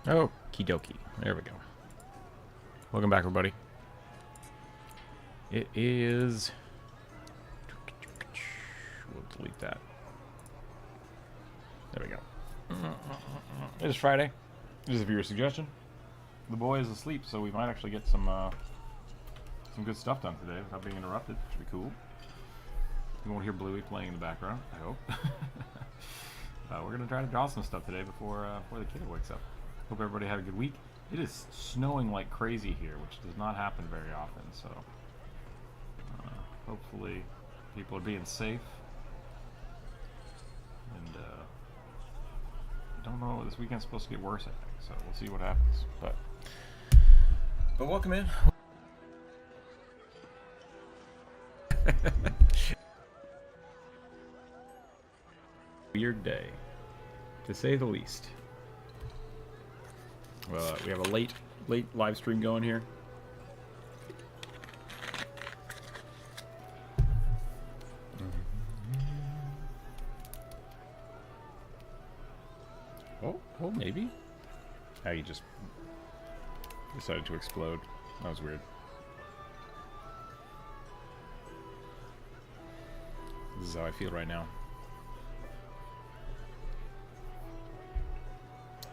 Okie dokie. There we go. Welcome back, everybody. It is... We'll delete that. There we go. It is Friday. This is a viewer suggestion. The boy is asleep, so we might actually get some good stuff done today without being interrupted, which would be cool. You won't hear Bluey playing in the background, I hope. We're going to try to draw some stuff today before the kid wakes up. Hope everybody had a good week. It is snowing like crazy here, which does not happen very often, so hopefully people are being safe. And I don't know, this weekend's supposed to get worse, I think, so we'll see what happens. But welcome in. Weird day, to say the least. We have a late live stream going here. Oh, maybe. How you just decided to explode. That was weird. This is how I feel right now.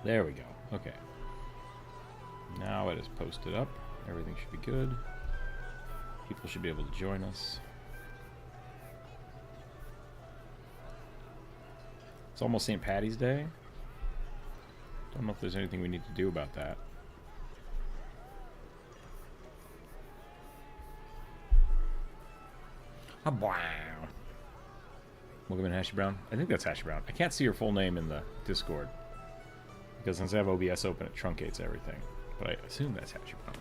There we go. Okay. Now it is posted up. Everything should be good. People should be able to join us. It's almost St. Patty's Day. Don't know if there's anything we need to do about that. Wow. Welcome in, Hashy Brown. I think that's Hashy Brown. I can't see your full name in the Discord, because since I have OBS open, it truncates everything. But I assume that's Hashy Brown.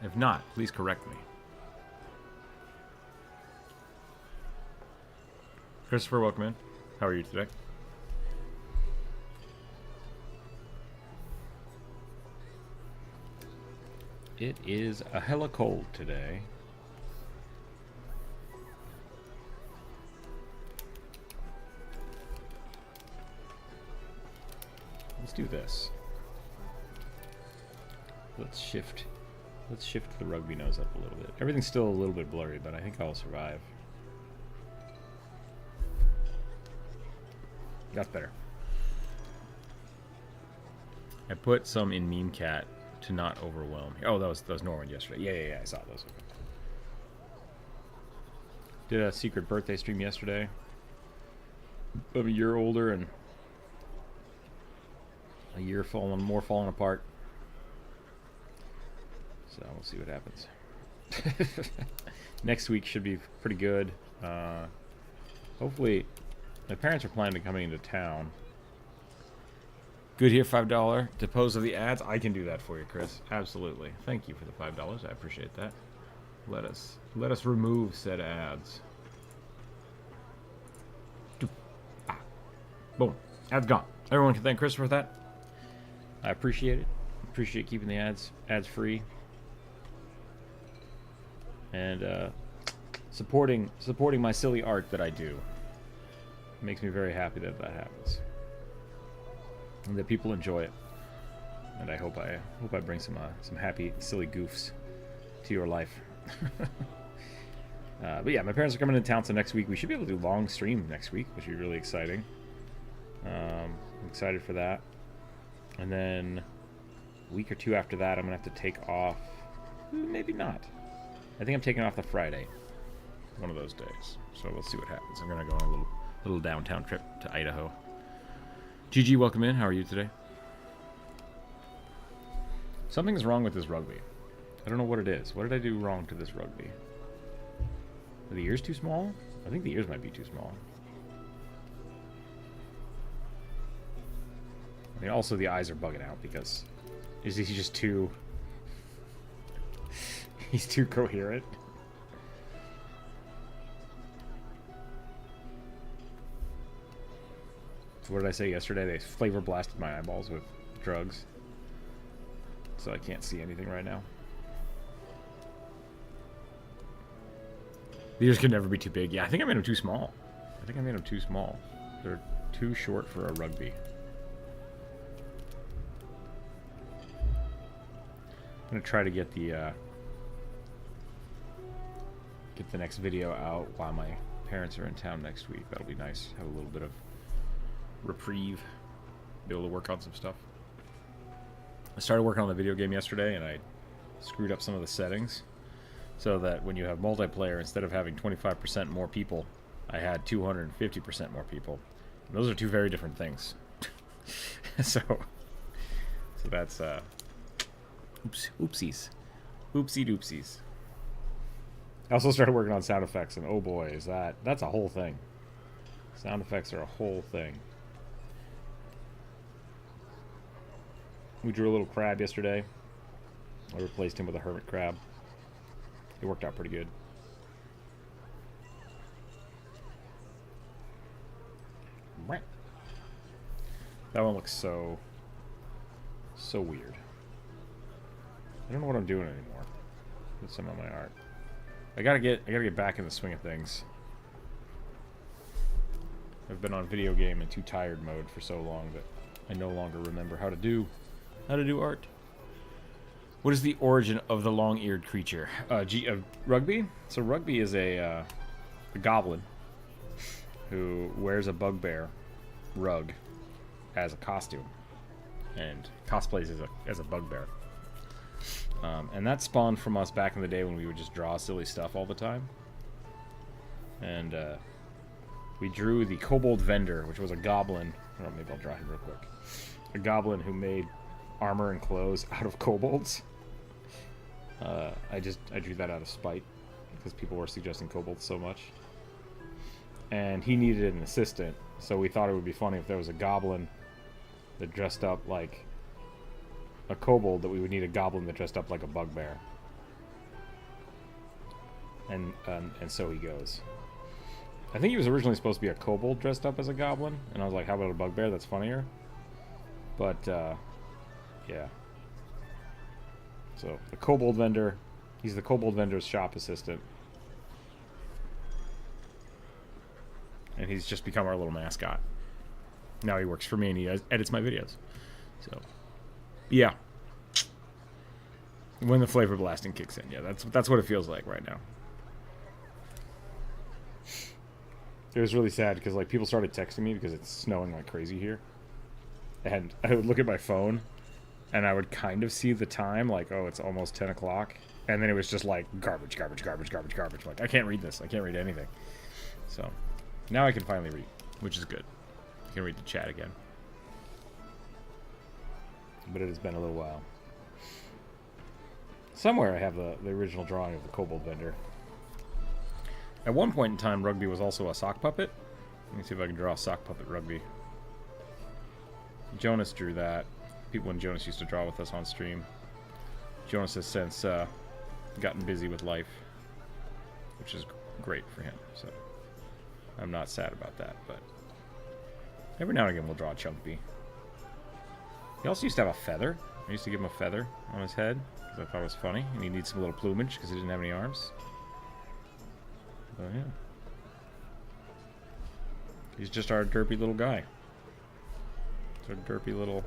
If not, please correct me. Christopher, welcome in. How are you today? It is a hella cold today. Let's do this. Let's shift the rugby nose up a little bit. Everything's still a little bit blurry, but I think I'll survive. That's better. I put some in Meme Cat to not overwhelm. Oh, that was Norman yesterday. Yeah, I saw those. Did a secret birthday stream yesterday. I'm a year older and a year more falling apart. So we'll see what happens. Next week should be pretty good. Hopefully, my parents are planning on coming into town. Good here, $5. Dispose of the ads. I can do that for you, Chris. Absolutely. Thank you for the $5. I appreciate that. Let us remove said ads. Boom. Ads gone. Everyone can thank Chris for that. I appreciate it. Appreciate keeping the ads free. And supporting my silly art that I do. It makes me very happy that happens. And that people enjoy it. And I hope I bring some happy, silly goofs to your life. But yeah, my parents are coming into town, so next week we should be able to do long stream next week, which would be really exciting. I'm excited for that. And then a week or two after that, I'm gonna have to take off. Maybe not. I think I'm taking off the Friday, one of those days. So we'll see what happens. I'm gonna go on a little downtown trip to Idaho. GG, welcome in. How are you today? Something's wrong with this rugby. I don't know what it is. What did I do wrong to this rugby? Are the ears too small? I think the ears might be too small. I mean, also the eyes are bugging out because he's just too... he's too coherent. So what did I say yesterday? They flavor blasted my eyeballs with drugs. So I can't see anything right now. The ears could never be too big. Yeah, I think I made them too small. They're too short for a rugby. gonna try to get the next video out while my parents are in town next week. That'll be nice. Have a little bit of reprieve. Be able to work on some stuff. I started working on the video game yesterday, and I screwed up some of the settings so that when you have multiplayer, instead of having 25% more people, I had 250% more people. And those are two very different things. so that's oopsies. Oopsie doopsies. I also started working on sound effects, and oh boy, that's a whole thing. Sound effects are a whole thing. We drew a little crab yesterday. I replaced him with a hermit crab. It worked out pretty good. That one looks so weird. I don't know what I'm doing anymore with some of my art. I gotta get back in the swing of things. I've been on video game and too tired mode for so long that I no longer remember how to do art. What is the origin of the long-eared creature? Rugby? So Rugby is a goblin who wears a bugbear rug as a costume and cosplays as a bugbear. And that spawned from us back in the day when we would just draw silly stuff all the time. And we drew the kobold vendor, which was a goblin. Or maybe I'll draw him real quick. A goblin who made armor and clothes out of kobolds. I drew that out of spite because people were suggesting kobolds so much. And he needed an assistant, so we thought it would be funny if there was a goblin that dressed up like a kobold, that we would need a goblin that dressed up like a bugbear. And so he goes. I think he was originally supposed to be a kobold dressed up as a goblin, and I was like, how about a bugbear? That's funnier. But yeah. So the kobold vendor, he's the kobold vendor's shop assistant. And he's just become our little mascot. Now he works for me and he edits my videos. So, yeah. When the flavor blasting kicks in, yeah, that's what it feels like right now. It was really sad because like people started texting me because it's snowing like crazy here, and I would look at my phone, and I would kind of see the time, like, oh, it's almost 10 o'clock, and then it was just like garbage. Like, I can't read this. I can't read anything. So now I can finally read, which is good. I can read the chat again. But it has been a little while. Somewhere I have the original drawing of the kobold vendor. At one point in time, Rugby was also a sock puppet. Let me see if I can draw a sock puppet Rugby. Jonas drew that. People when Jonas used to draw with us on stream. Jonas has since gotten busy with life, which is great for him. So I'm not sad about that, but every now and again we'll draw a Chunkby. He also used to have a feather. I used to give him a feather on his head because I thought it was funny, and he needs some little plumage because he didn't have any arms. So yeah, he's just our derpy little guy. It's our derpy little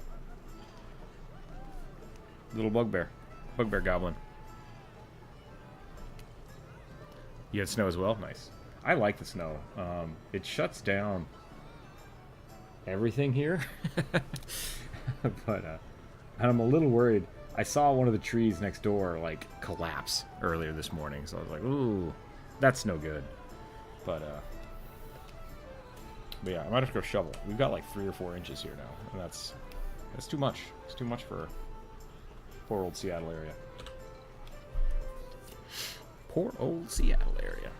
bugbear goblin. You had snow as well? Nice. I like the snow. It shuts down everything here. But I'm a little worried. I saw one of the trees next door like collapse earlier this morning, so I was like, ooh, that's no good. But yeah, I might have to go shovel. We've got like 3 or 4 inches here now, and that's too much. It's too much for poor old Seattle area. Poor old Seattle area.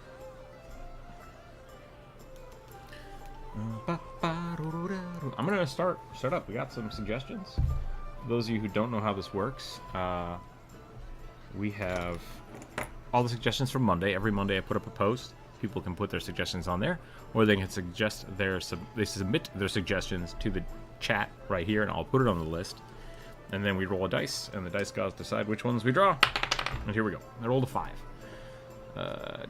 I'm gonna start up. We got some suggestions. Those of you who don't know how this works, we have all the suggestions from Monday. Every Monday I put up a post. People can put their suggestions on there, or they can suggest they submit their suggestions to the chat right here, and I'll put it on the list. And then we roll a dice, and the dice gods decide which ones we draw. And here we go. I rolled a 5. I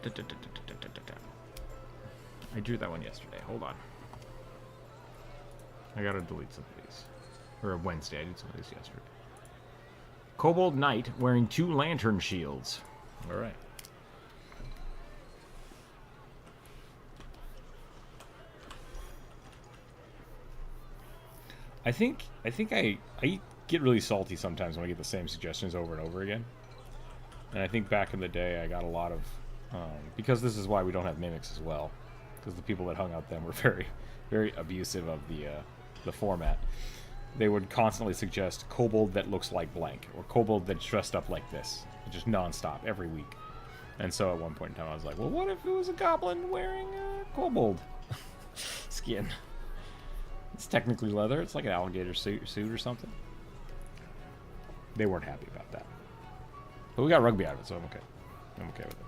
drew that one yesterday. Hold on. I gotta delete some of these. Or Wednesday. I did some of these yesterday. Kobold Knight wearing 2 lantern shields. All right. I think I get really salty sometimes when I get the same suggestions over and over again. And I think back in the day I got a lot of because this is why we don't have mimics as well, because the people that hung out them were very, very abusive of the format. They would constantly suggest kobold that looks like blank, or kobold that's dressed up like this, just nonstop every week. And so at one point in time I was like, well, what if it was a goblin wearing a kobold skin? It's technically leather. It's like an alligator suit or something. They weren't happy about that. But we got rugby out of it, so I'm okay. I'm okay with it.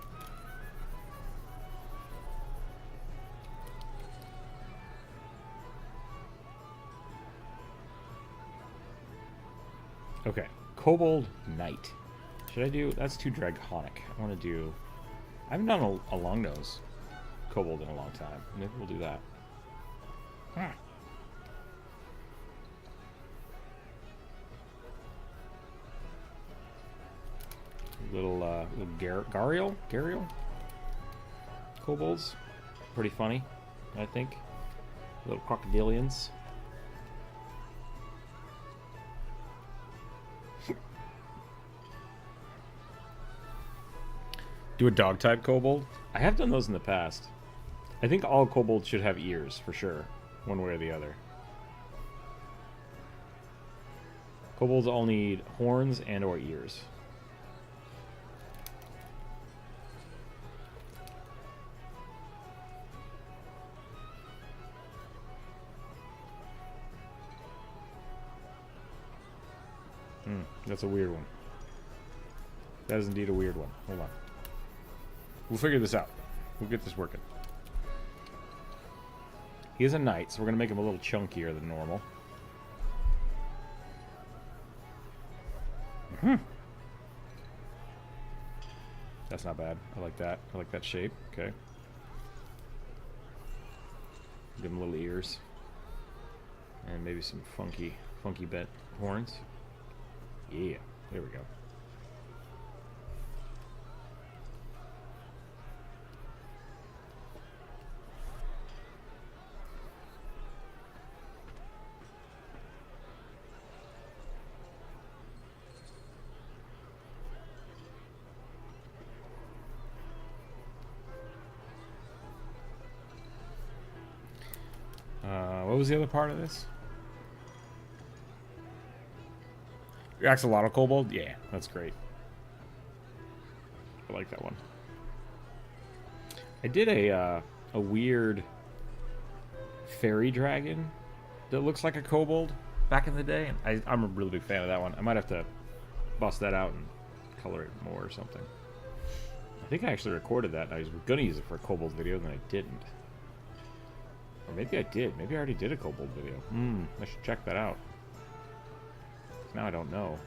Okay, Kobold Knight. Should I do... That's too dragonic. I want to do... I haven't done a long-nose Kobold in a long time. Maybe we'll do that. Little Gariel kobolds, pretty funny, I think. Little crocodilians. Do a dog type kobold. I have done those in the past. I think all kobolds should have ears for sure, one way or the other. Kobolds all need horns and or ears. That's a weird one. That is indeed a weird one. Hold on. We'll figure this out. We'll get this working. He is a knight, so we're going to make him a little chunkier than normal. That's not bad. I like that. I like that shape. Okay. Give him little ears. And maybe some funky bent horns. Yeah, there we go. What was the other part of this? Axolotl kobold? Yeah, that's great. I like that one. I did a weird fairy dragon that looks like a kobold back in the day, and I'm a really big fan of that one. I might have to bust that out and color it more or something. I think I actually recorded that, and I was going to use it for a kobold video, and then I didn't. Or maybe I did. Maybe I already did a kobold video. I should check that out. Now I don't know.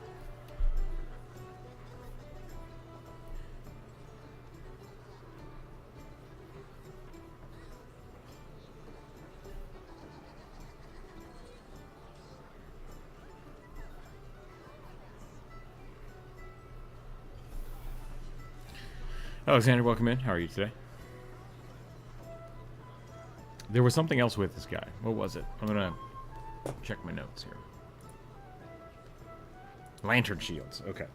Alexander, welcome in. How are you today? There was something else with this guy. What was it? I'm gonna check my notes here. Lantern shields. Okay.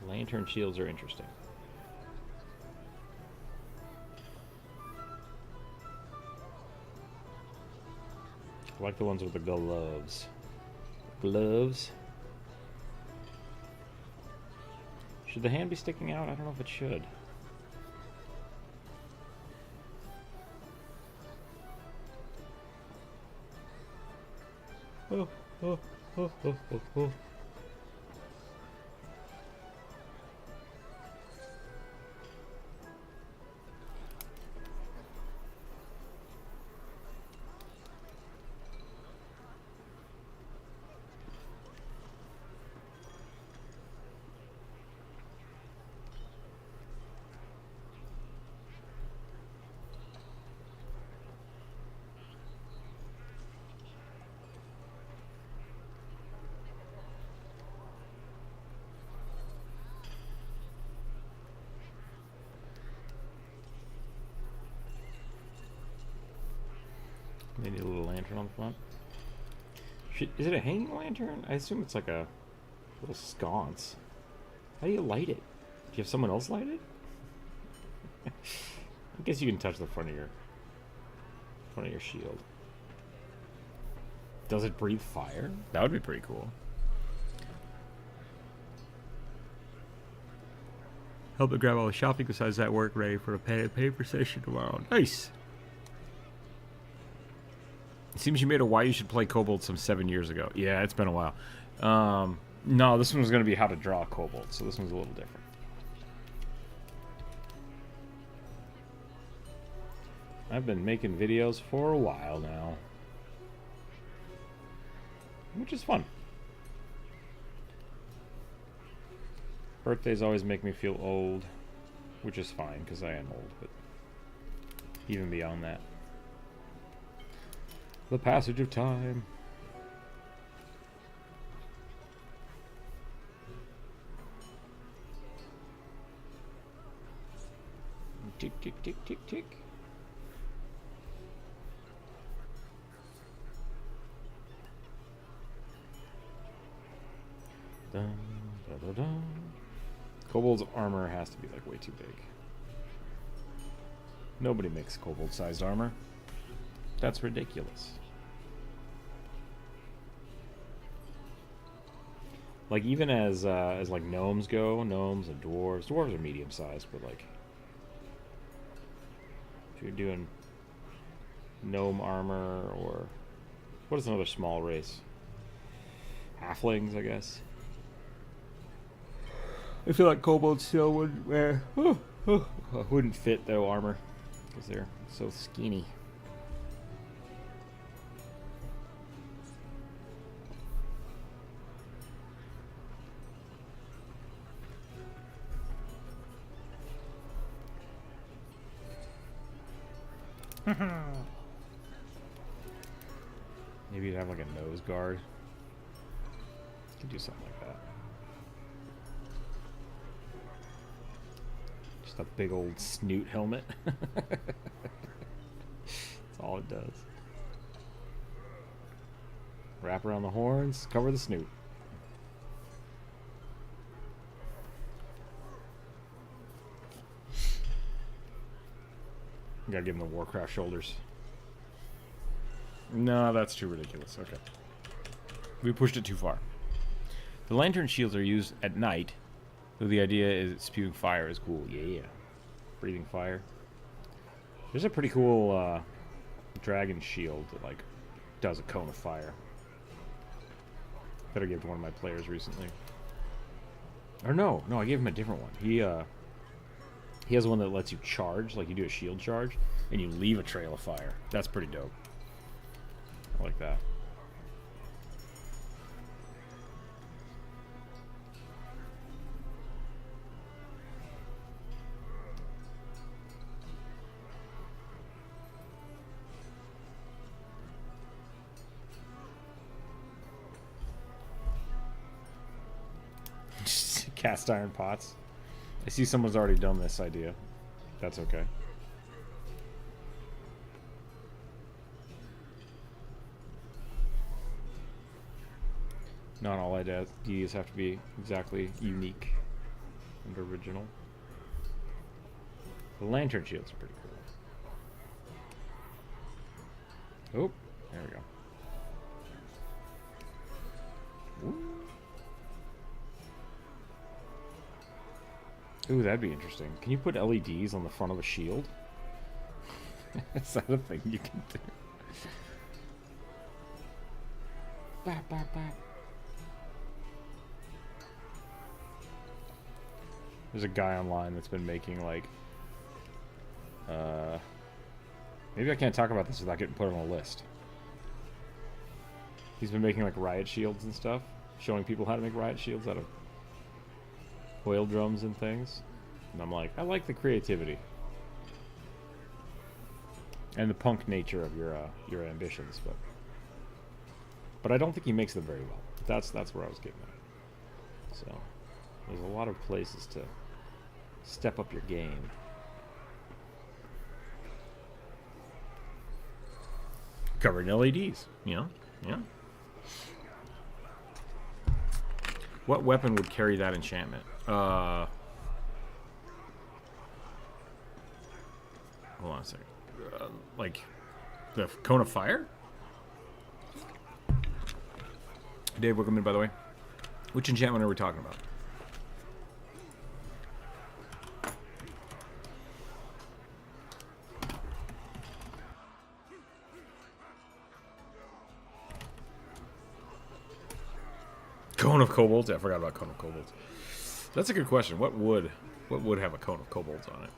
Lantern shields are interesting. I like the ones with the gloves. Gloves. Should the hand be sticking out? I don't know if it should. Oh. on front. Is it a hanging lantern? I assume it's like a little sconce. How do you light it? Do you have someone else light it? I guess you can touch the front of your shield. Does it breathe fire? That would be pretty cool. Help to grab all the shopping besides that work ready for a pen and paper session tomorrow. Nice! It seems you made a Why You Should Play Kobold some 7 years ago. Yeah, it's been a while. No, this one was going to be how to draw a kobold, so this one's a little different. I've been making videos for a while now. Which is fun. Birthdays always make me feel old, which is fine, because I am old, but even beyond that. The passage of time. Tick, tick, tick, tick, tick. Dun, da, da, da. Kobold's armor has to be like way too big. Nobody makes kobold-sized armor. That's ridiculous. Like even as like gnomes go, gnomes and dwarves are medium-sized, but like if you're doing gnome armor or what is another small race? Halflings, I guess. I feel like kobolds still wouldn't wear wouldn't fit though armor because they're so skinny. Maybe you'd have like a nose guard. You could do something like that. Just a big old snoot helmet. That's all it does. Wrap around the horns, cover the snoot. You gotta give him the Warcraft shoulders. No, that's too ridiculous. Okay. We pushed it too far. The lantern shields are used at night, though the idea is spewing fire is cool. Yeah. Breathing fire. There's a pretty cool dragon shield that like does a cone of fire. Better give to one of my players recently. Or no, I gave him a different one. He has one that lets you charge, like you do a shield charge, and you leave a trail of fire. That's pretty dope. I like that. Cast iron pots. I see someone's already done this idea. That's okay. Not all ideas have to be exactly unique and original. The lantern shields are pretty cool. Oh, there we go. Ooh, that'd be interesting. Can you put LEDs on the front of a shield? Is that a thing you can do? Bap, bap, bap. There's a guy online that's been making like maybe I can't talk about this without getting put on a list. He's been making like riot shields and stuff, showing people how to make riot shields out of oil drums and things. And I'm like, I like the creativity and the punk nature of your ambitions, but I don't think he makes them very well. That's where I was getting at. So there's a lot of places to step up your game. Covered in LEDs, you know? Yeah. What weapon would carry that enchantment? Hold on a second. Like the cone of fire? Dave, welcome in, by the way. Which enchantment are we talking about? Cone of kobolds? Yeah, I forgot about cone of kobolds. That's a good question. What would have a cone of kobolds on it?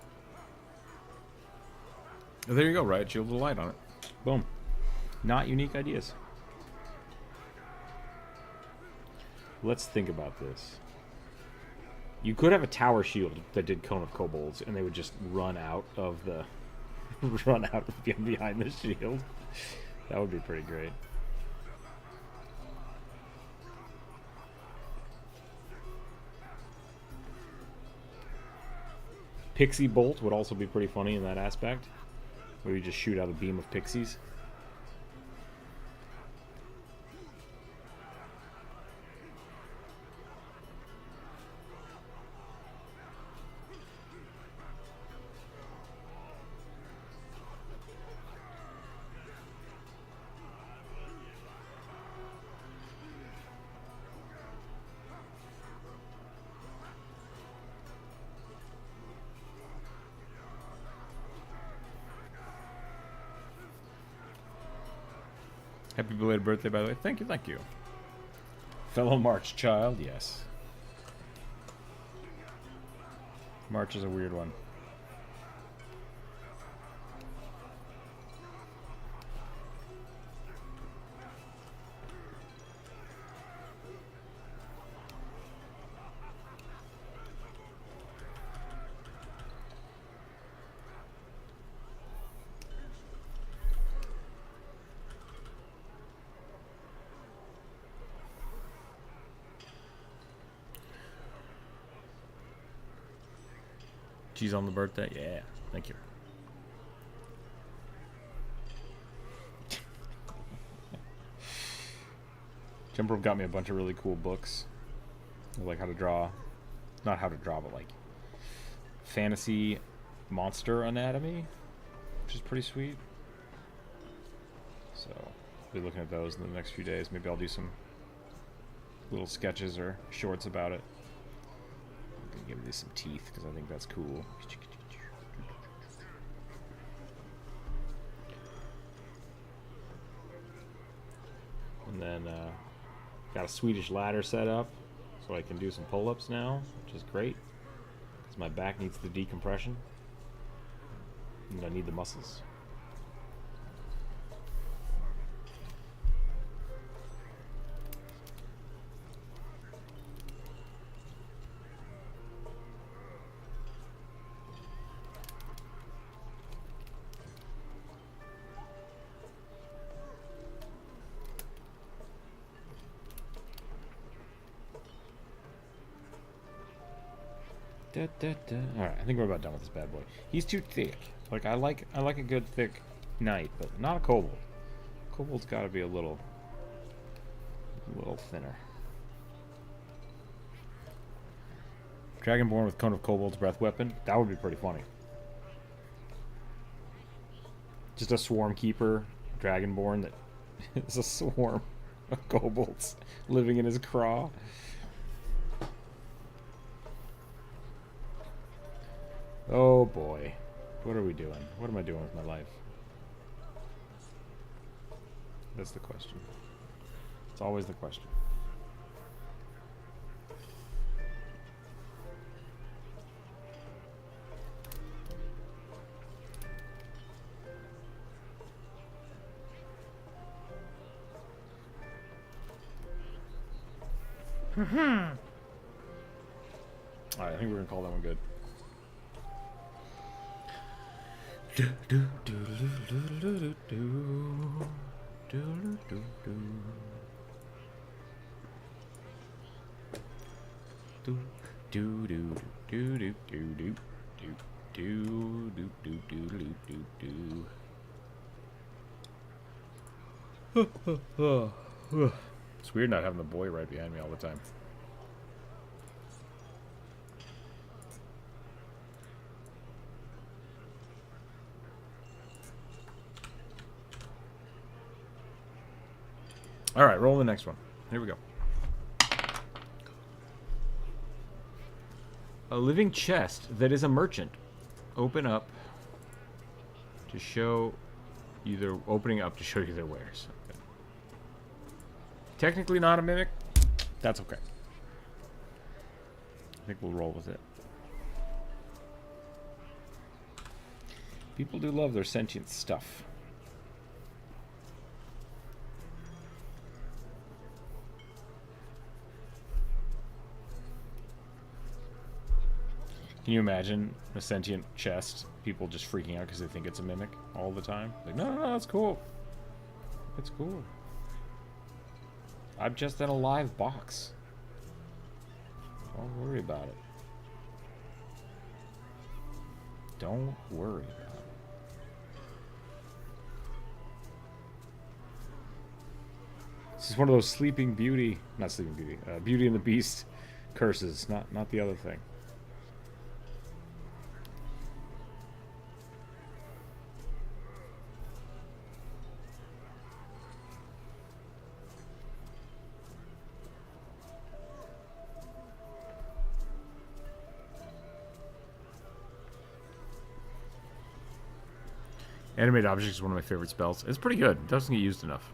Oh, there you go, right? Shield of the light on it. Boom. Not unique ideas. Let's think about this. You could have a tower shield that did cone of kobolds, and they would just run out of the behind the shield. That would be pretty great. Pixie bolt would also be pretty funny in that aspect, where you just shoot out a beam of pixies. Happy belated birthday, by the way. Thank you, thank you. Fellow March child, yes. March is a weird one. Cheese on the birthday? Yeah, thank you. Jumper got me a bunch of really cool books. Like how to draw, not how to draw, but like fantasy monster anatomy, which is pretty sweet. So I'll be looking at those in the next few days. Maybe I'll do some little sketches or shorts about it. Give these some teeth because I think that's cool. And then got a Swedish ladder set up so I can do some pull-ups now, which is great because my back needs the decompression and I need the muscles. Alright, I think we're about done with this bad boy. He's too thick. Like I like a good thick knight, but not a kobold. Kobold's gotta be a little thinner. Dragonborn with Cone of Kobold's breath weapon. That would be pretty funny. Just a swarm keeper, Dragonborn that is a swarm of kobolds living in his craw. Oh boy. What are we doing? What am I doing with my life? That's the question. It's always the question. Alright, I think we're gonna call that one good. It's weird not having the boy right behind me all the time. All right, roll the next one. Here we go. A living chest that is a merchant. Open up to show you their opening up to show you their wares. Okay. Technically not a mimic. That's okay. I think we'll roll with it. People do love their sentient stuff. Can you imagine a sentient chest? People just freaking out because they think it's a mimic all the time. Like, no, no, no, it's cool. It's cool. I'm just in a live box. Don't worry about it. Don't worry about it. This is one of those Sleeping Beauty, not Sleeping Beauty, Beauty and the Beast curses, not the other thing. Animated Objects is one of my favorite spells. It's pretty good. It doesn't get used enough.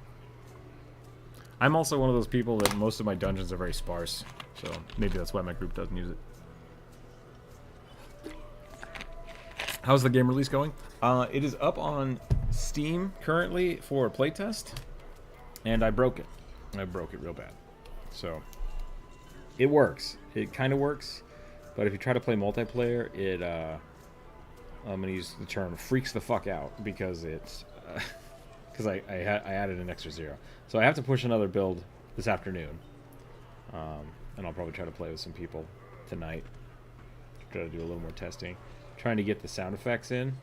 I'm also one of those people that most of my dungeons are very sparse. So maybe that's why my group doesn't use it. How's the game release going? It is up on Steam currently for a playtest. And I broke it. I broke it real bad. So it works. It kind of works. But if you try to play multiplayer, it... I'm going to use the term freaks the fuck out because it's because I added an extra 0. So I have to push another build this afternoon. And I'll probably try to play with some people tonight. Try to do a little more testing. Trying to get the sound effects in.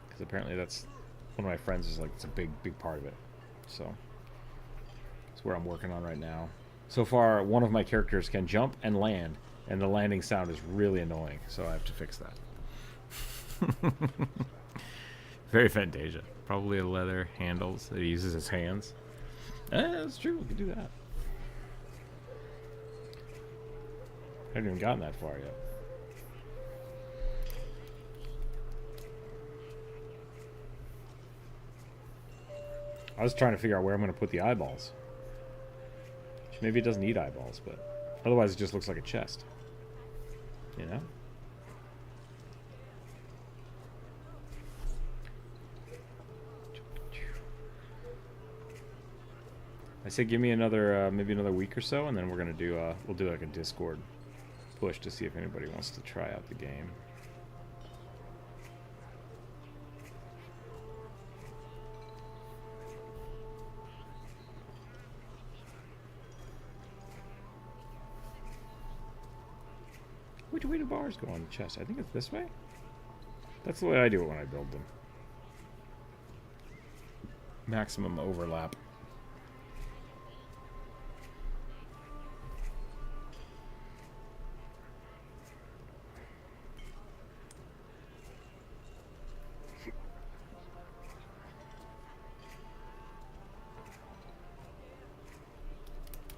Because apparently that's one of my friends is like, it's a big part of it. So that's where I'm working on right now. So far, one of my characters can jump and land. And the landing sound is really annoying. So I have to fix that. Very Fantasia. Probably a leather handles that he uses his hands. That's true. We can do that. I haven't even gotten that far yet. I was trying to figure out where I'm going to put the eyeballs. Maybe it doesn't need eyeballs, but otherwise it just looks like a chest. You know? I say give me another, maybe another week or so, and then we're gonna do, we'll do like a Discord push to see if anybody wants to try out the game. Which way do bars go on the chest? I think it's this way. That's the way I do it when I build them. Maximum overlap.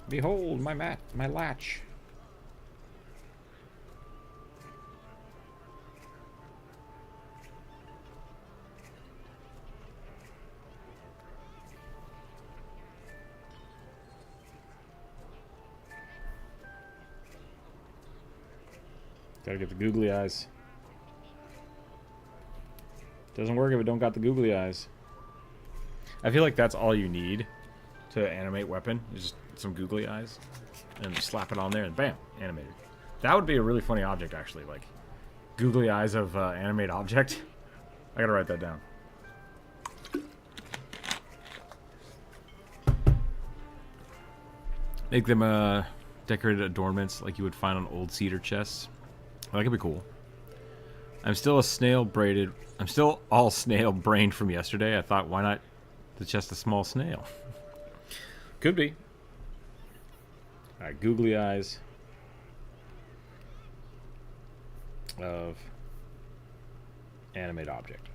Behold my latch. Gotta get the googly eyes. Doesn't work if it don't got the googly eyes. I feel like that's all you need to animate weapon. Is just some googly eyes. And just slap it on there and bam, animated. That would be a really funny object actually, like googly eyes of animate object. I gotta write that down. Make them decorated adornments like you would find on old cedar chests. That could be cool. I'm still all snail brained from yesterday. I thought, why not It's just a small snail. Could be. Alright, googly eyes of animate object.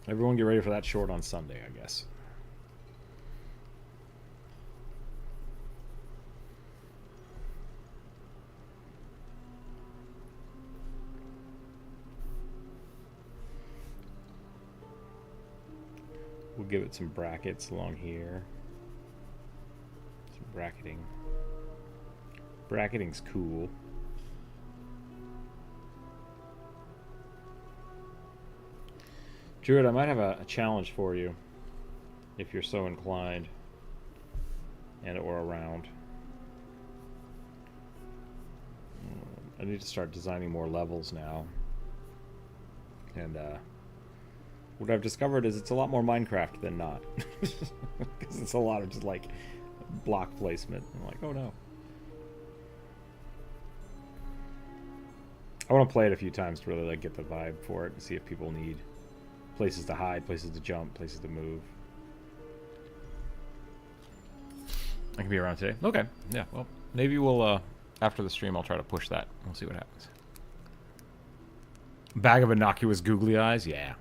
Everyone get ready for that short on Sunday, I guess. We'll give it some brackets along here. Some bracketing. Bracketing's cool. Druid, I might have a challenge for you, if you're so inclined, and or around. I need to start designing more levels now. And what I've discovered is it's a lot more Minecraft than not. Because it's a lot of just like block placement. I'm like, oh no. I want to play it a few times to really like get the vibe for it and see if people need places to hide, places to jump, places to move. I can be around today. Okay. Yeah, well, maybe we'll, after the stream, I'll try to push that. We'll see what happens. Bag of innocuous googly eyes? Yeah.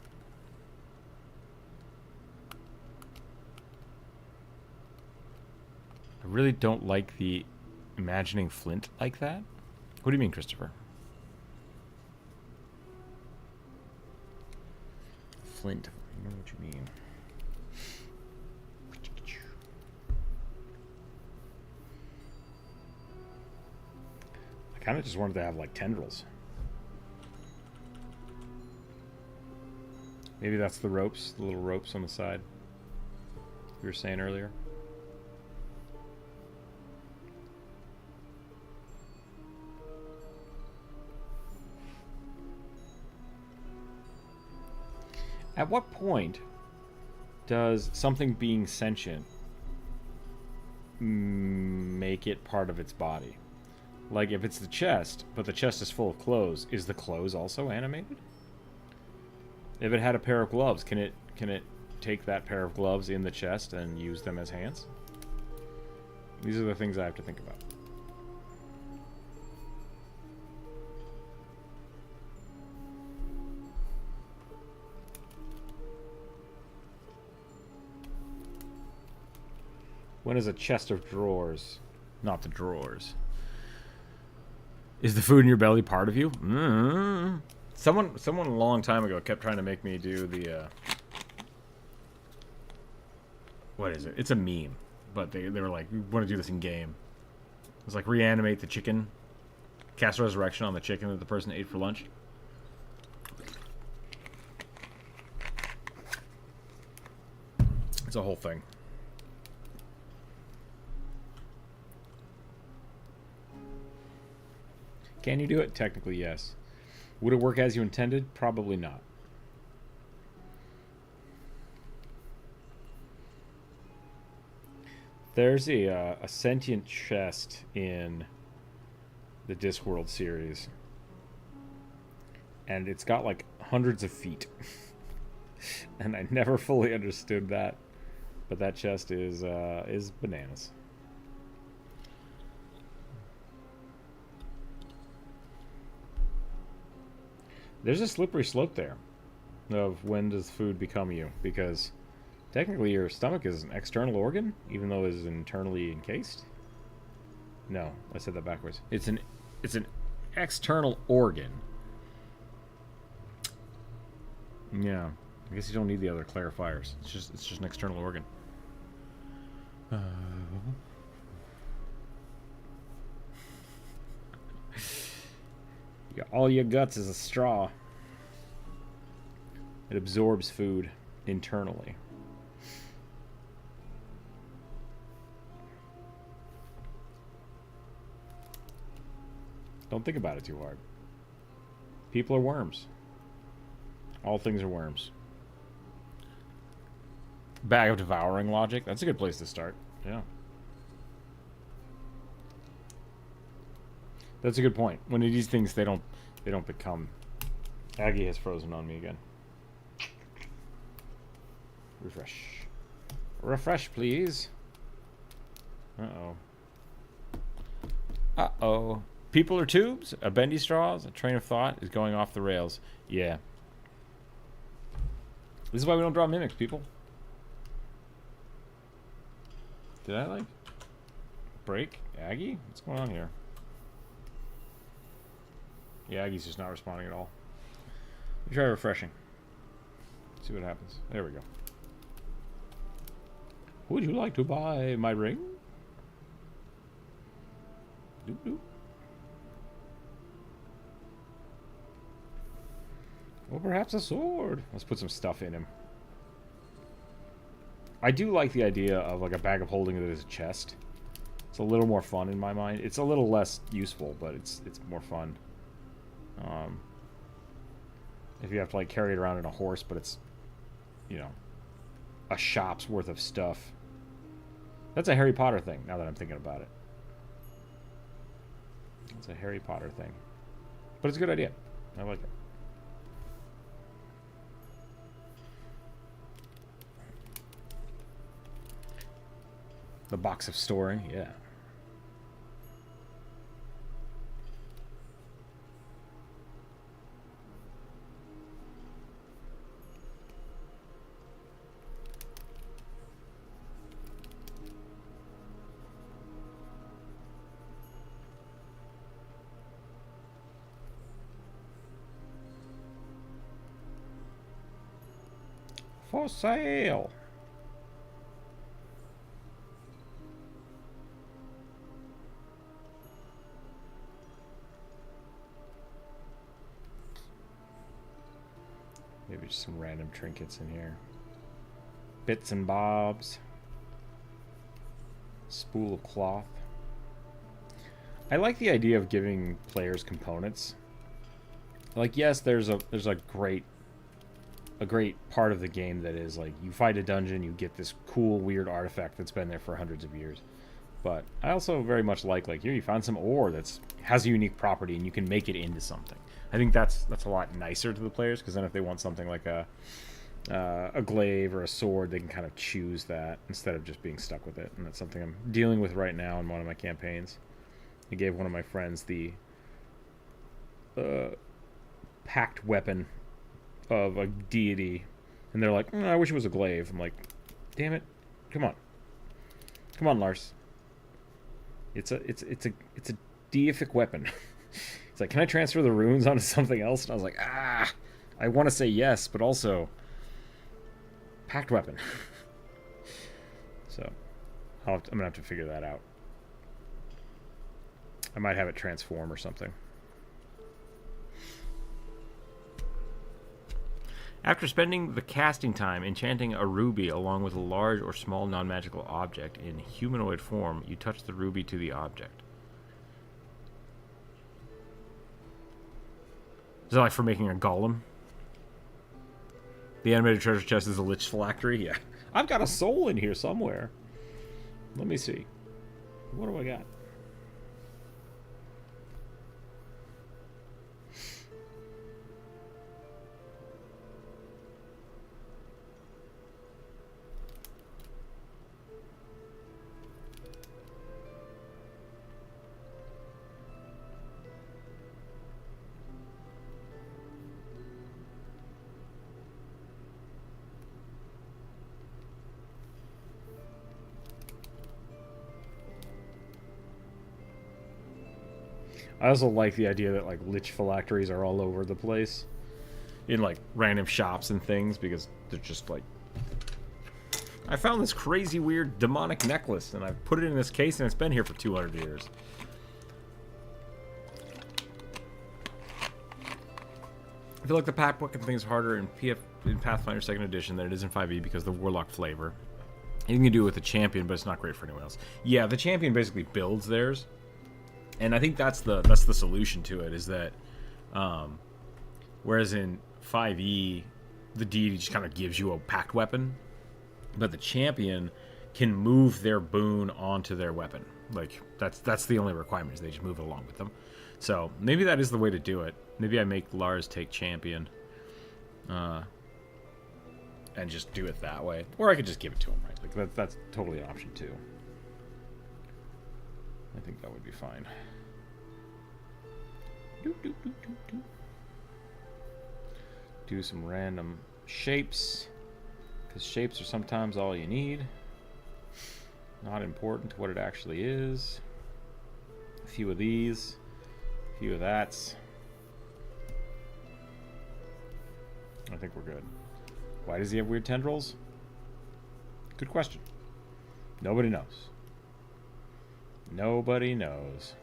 I really don't like the imagining Flint like that. What do you mean, Christopher? Flint. I know what you mean. I kind of just wanted to have like tendrils. Maybe that's the ropes, the little ropes on the side you were saying earlier. At what point does something being sentient make it part of its body? Like if it's the chest, but the chest is full of clothes, is the clothes also animated? If it had a pair of gloves, can it take that pair of gloves in the chest and use them as hands? These are the things I have to think about. When is a chest of drawers? Not the drawers. Is the food in your belly part of you? Someone a long time ago kept trying to make me do the what is it? It's a meme, but they were like, we want to do this in game. It was like reanimate the chicken, cast resurrection on the chicken that the person ate for lunch. It's a whole thing. Can you do it? Technically, yes. Would it work as you intended? Probably not. There's a sentient chest in the Discworld series. And it's got like hundreds of feet. And I never fully understood that. But that chest is bananas. There's a slippery slope there of when does food become you, because technically your stomach is an external organ, even though it is internally encased. No, I said that backwards. It's an external organ. Yeah, I guess you don't need the other clarifiers. It's just an external organ. All your guts is a straw. It absorbs food internally. Don't think about it too hard. People are worms. All things are worms. Bag of devouring logic. That's a good place to start. Yeah. That's a good point. When these things, they don't become Aggie has frozen on me again. Refresh. Refresh, please. Uh-oh. Uh-oh. People are tubes? A bendy straws? A train of thought is going off the rails. Yeah. This is why we don't draw mimics, people. Did I, like, break Aggie? What's going on here? Yeah, Aggie's just not responding at all. Let me try refreshing. See what happens. There we go. Would you like to buy my ring? Doop doop. Or perhaps a sword. Let's put some stuff in him. I do like the idea of like a bag of holding that is a chest. It's a little more fun in my mind. It's a little less useful, but it's more fun. If you have to like carry it around in a horse, but it's, you know, a shop's worth of stuff. That's a Harry Potter thing, now that I'm thinking about it. It's a Harry Potter thing. But it's a good idea. I like it. The box of storing, yeah. For sale. Maybe just some random trinkets in here. Bits and bobs. Spool of cloth. I like the idea of giving players components. Like, yes, there's a great part of the game that is like you fight a dungeon, you get this cool weird artifact that's been there for hundreds of years. But I also very much like here you found some ore that's has a unique property and you can make it into something. I think that's a lot nicer to the players, because then if they want something like a glaive or a sword, they can kind of choose that instead of just being stuck with it. And that's something I'm dealing with right now in one of my campaigns. I gave one of my friends the packed weapon of a deity, and they're like, I wish it was a glaive. I'm like, damn it, come on, Lars. It's a deific weapon. It's like, can I transfer the runes onto something else? And I was like, I want to say yes, but also packed weapon. So I'm gonna have to figure that out. I might have it transform or something. After spending the casting time enchanting a ruby along with a large or small non-magical object in humanoid form, you touch the ruby to the object. Is that like for making a golem? The animated treasure chest is a lich phylactery? Yeah. I've got a soul in here somewhere. Let me see. What do I got? I also like the idea that like lich phylacteries are all over the place in like random shops and things, because they're just like, I found this crazy weird demonic necklace and I've put it in this case and it's been here for 200 years. I feel like the pack weapon thing is harder in Pathfinder 2nd Edition than it is in 5e because of the Warlock flavor. You can do it with the champion, but it's not great for anyone else. Yeah, the champion basically builds theirs. And I think that's the solution to it, is that whereas in 5e, the deity just kind of gives you a packed weapon, but the champion can move their boon onto their weapon. Like, that's the only requirement, is they just move along with them. So, maybe that is the way to do it. Maybe I make Lars take champion. And just do it that way. Or I could just give it to him, right? Like, that's totally an option, too. I think that would be fine. Do some random shapes, because shapes are sometimes all you need. Not important to what it actually is. A few of these, a few of that's. I think we're good. Why does he have weird tendrils? Good question. Nobody knows. Nobody knows.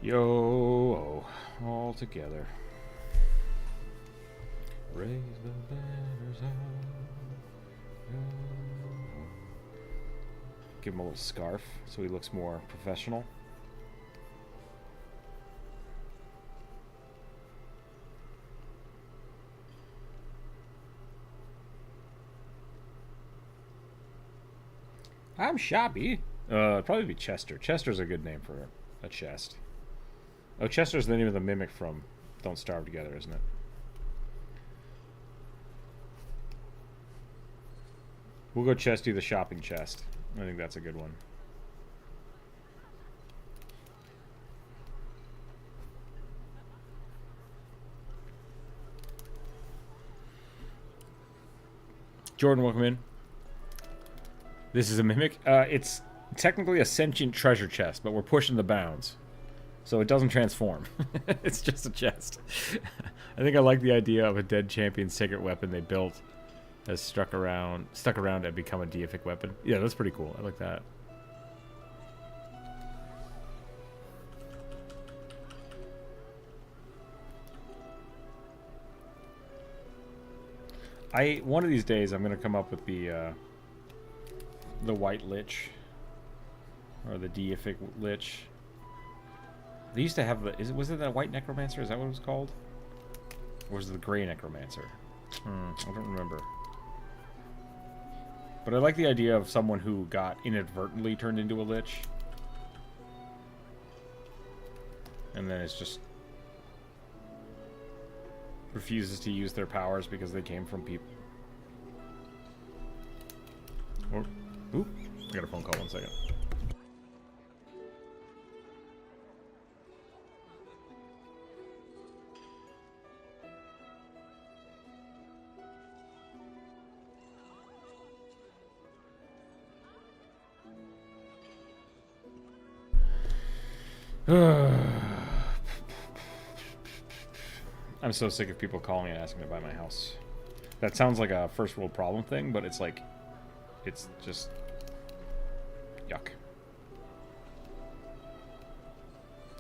Yo, all together. Raise the banners up. Give him a little scarf so he looks more professional. I'm shabby. It'd probably be Chester. Chester's a good name for a chest. Oh, Chester's the name of the mimic from Don't Starve Together, isn't it? We'll go Chesty the shopping chest. I think that's a good one. Jordan, welcome in. This is a mimic. It's technically a sentient treasure chest, but we're pushing the bounds. So it doesn't transform. It's just a chest. I think I like the idea of a dead champion's secret weapon they built has stuck around and become a deific weapon. Yeah, that's pretty cool. I like that. One of these days I'm gonna come up with the white lich or the deific lich. They used to have the was it the white necromancer? Is that what it was called? Or was it the gray necromancer? I don't remember. But I like the idea of someone who got inadvertently turned into a lich. And then it's just refuses to use their powers because they came from people. Or, oop, I got a phone call, 1 second. I'm so sick of people calling and asking to buy my house. That sounds like a first world problem thing, but it's like, it's just yuck.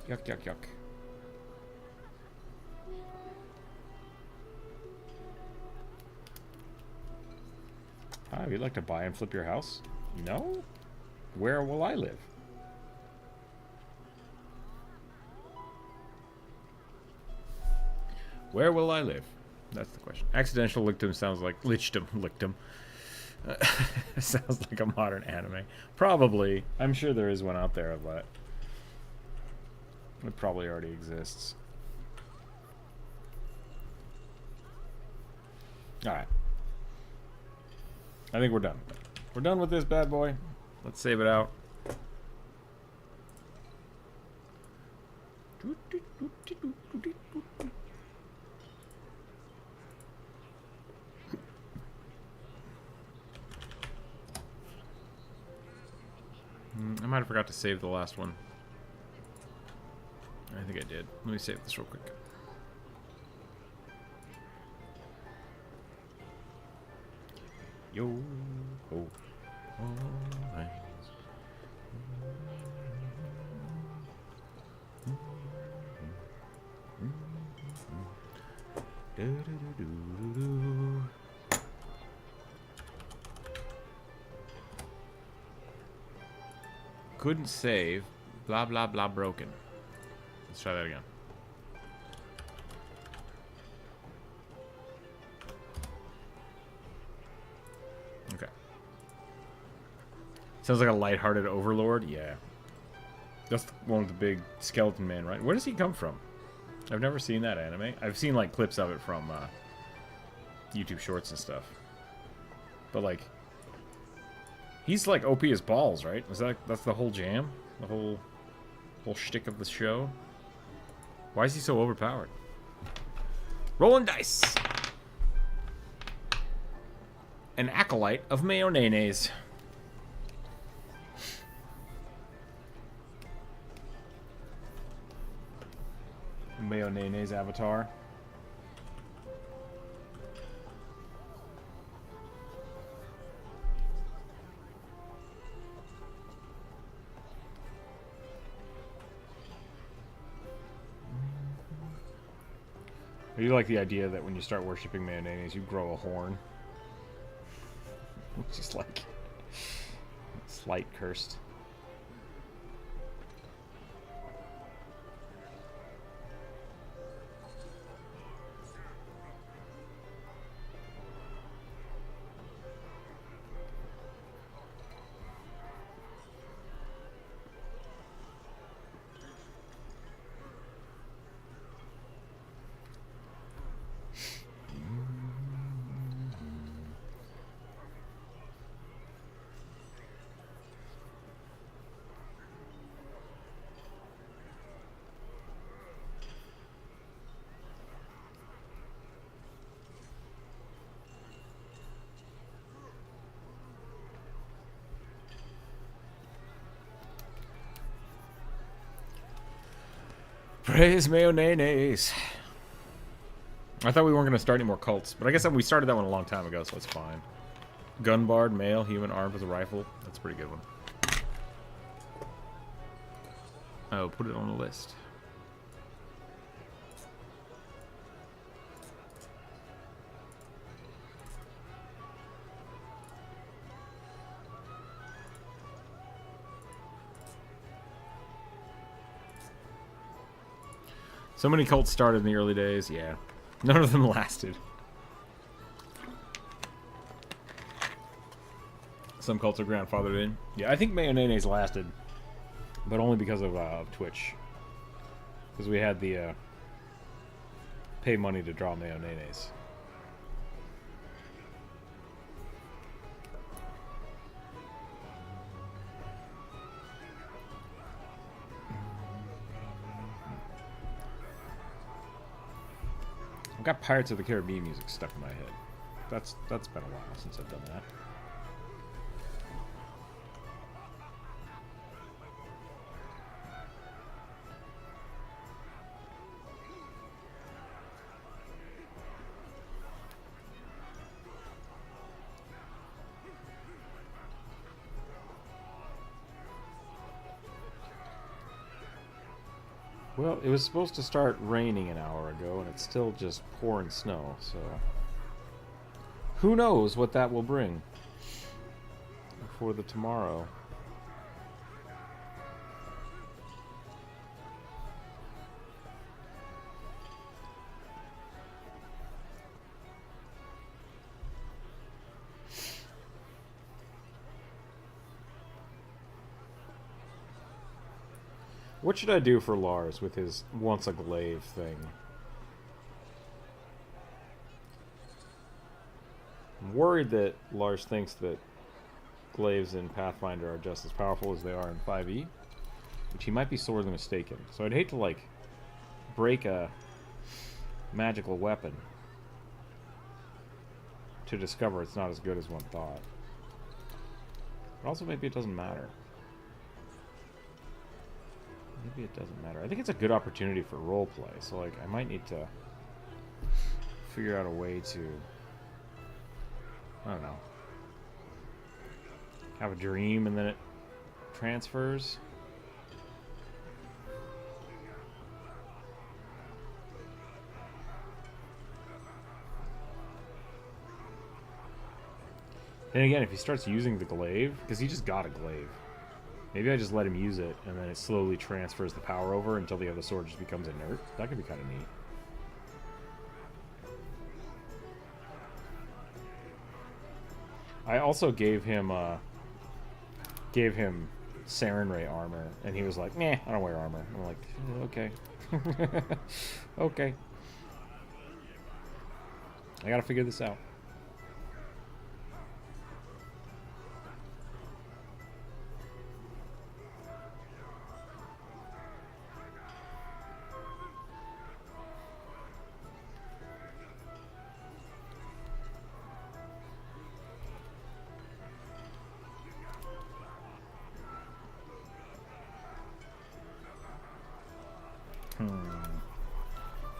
Yuck, yuck, yuck. Hi, you'd like to buy and flip your house? No? Where will I live? Where will I live? That's the question. Accidental lictum sounds like lictum. Sounds like a modern anime. Probably. I'm sure there is one out there, but it probably already exists. Alright. I think we're done. We're done with this bad boy. Let's save it out. I might have forgot to save the last one. I think I did. Let me save this real quick. Yo ho, all right. Couldn't save. Blah blah blah broken. Let's try that again. Okay. Sounds like a lighthearted overlord. Yeah. That's one with the big skeleton man, right? Where does he come from? I've never seen that anime. I've seen like clips of it from YouTube shorts and stuff. But like, he's like OP as balls, right? That's the whole jam? The whole shtick of the show? Why is he so overpowered? Rolling dice. An acolyte of Mayonenes. Mayonenes avatar. I do like the idea that when you start worshipping Mayonenes, you grow a horn. Just like slight cursed. Praise Mayonenes. I thought we weren't going to start any more cults, but I guess we started that one a long time ago, so it's fine. Gunbard, male, human, armed with a rifle. That's a pretty good one. Oh, put it on the list. So many cults started in the early days, yeah. None of them lasted. Some cults are grandfathered in. Yeah, I think Mayonenes lasted, but only because of Twitch. Because we had the pay money to draw Mayonenes. I've got Pirates of the Caribbean music stuck in my head. That's been a while since I've done that. Well, it was supposed to start raining an hour ago, and it's still just pouring snow, so... Who knows what that will bring for the tomorrow. What should I do for Lars with his once a glaive thing? I'm worried that Lars thinks that glaives in Pathfinder are just as powerful as they are in 5e, which he might be sorely mistaken. So I'd hate to, like, break a magical weapon to discover it's not as good as one thought. But also maybe it doesn't matter. Maybe it doesn't matter. I think it's a good opportunity for roleplay, so like I might need to figure out a way to, I don't know, have a dream and then it transfers. Then again, if he starts using the glaive, because he just got a glaive, maybe I just let him use it, and then it slowly transfers the power over until the other sword just becomes inert. That could be kind of neat. I also gave him Saren Ray armor, and he was like, "Nah, I don't wear armor." I'm like, "Okay, okay, I gotta figure this out."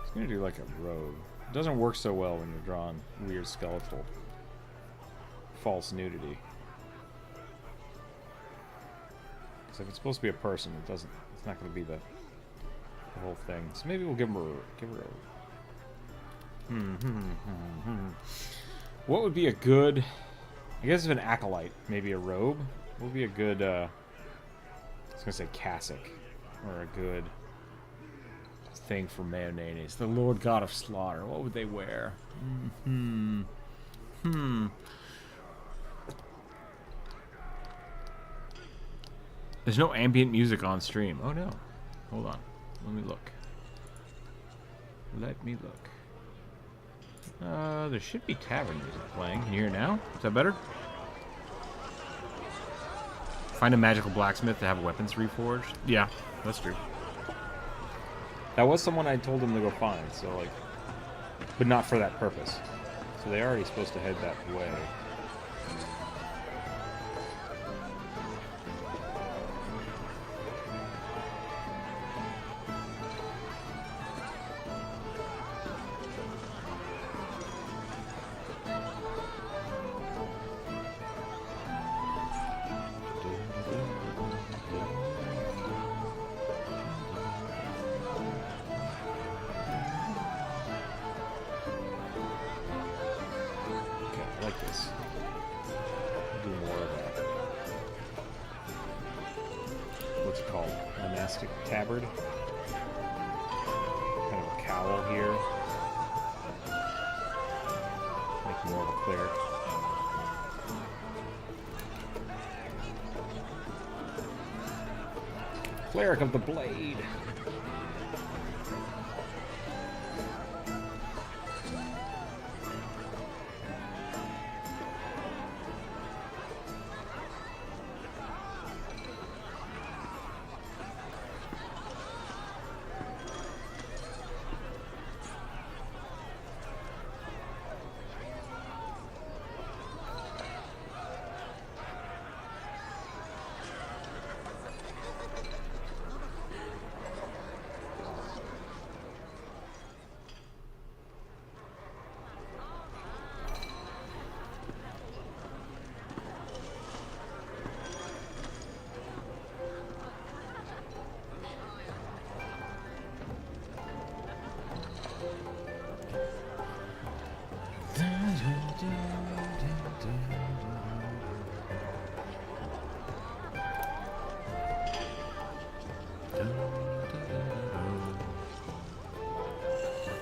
It's gonna do like a robe. It doesn't work so well when you're drawing weird skeletal false nudity. Because if it's supposed to be a person, it doesn't. It's not gonna be the whole thing. So maybe we'll give her a. What would be a good? I guess if an acolyte, maybe a robe. What would be a good? I was gonna say cassock, or a good thing for mayonnaise. The Lord God of Slaughter. What would they wear? There's no ambient music on stream. Oh no. Hold on. Let me look. Let me look. There should be tavern music playing. Can you hear it now? Is that better? Find a magical blacksmith to have weapons reforged. Yeah, that's true. That was someone I told them to go find, so like, but not for that purpose. So they're already supposed to head that way. Tabard. Kind of a cowl here. Make more of a cleric. Cleric of the Blade.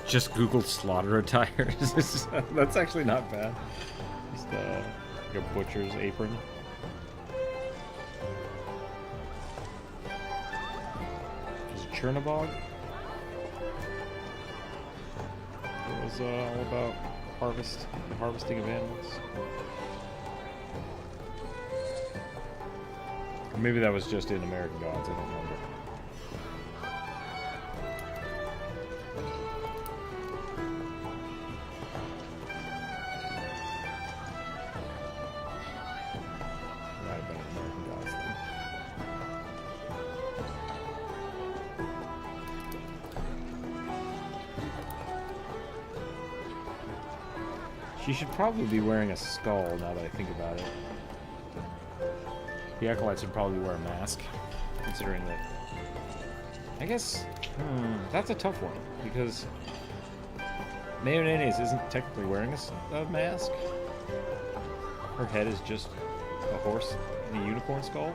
Just Googled slaughter attire. That's actually not bad. Just like a butcher's apron. Is it Chernobog? It was all about the harvesting of animals. Or maybe that was just in American Gods, I don't remember. She should probably be wearing a skull, now that I think about it. The acolytes would probably wear a mask, considering that... I guess... that's a tough one, because... Mayonnaise isn't technically wearing a mask. Her head is just a horse and a unicorn skull.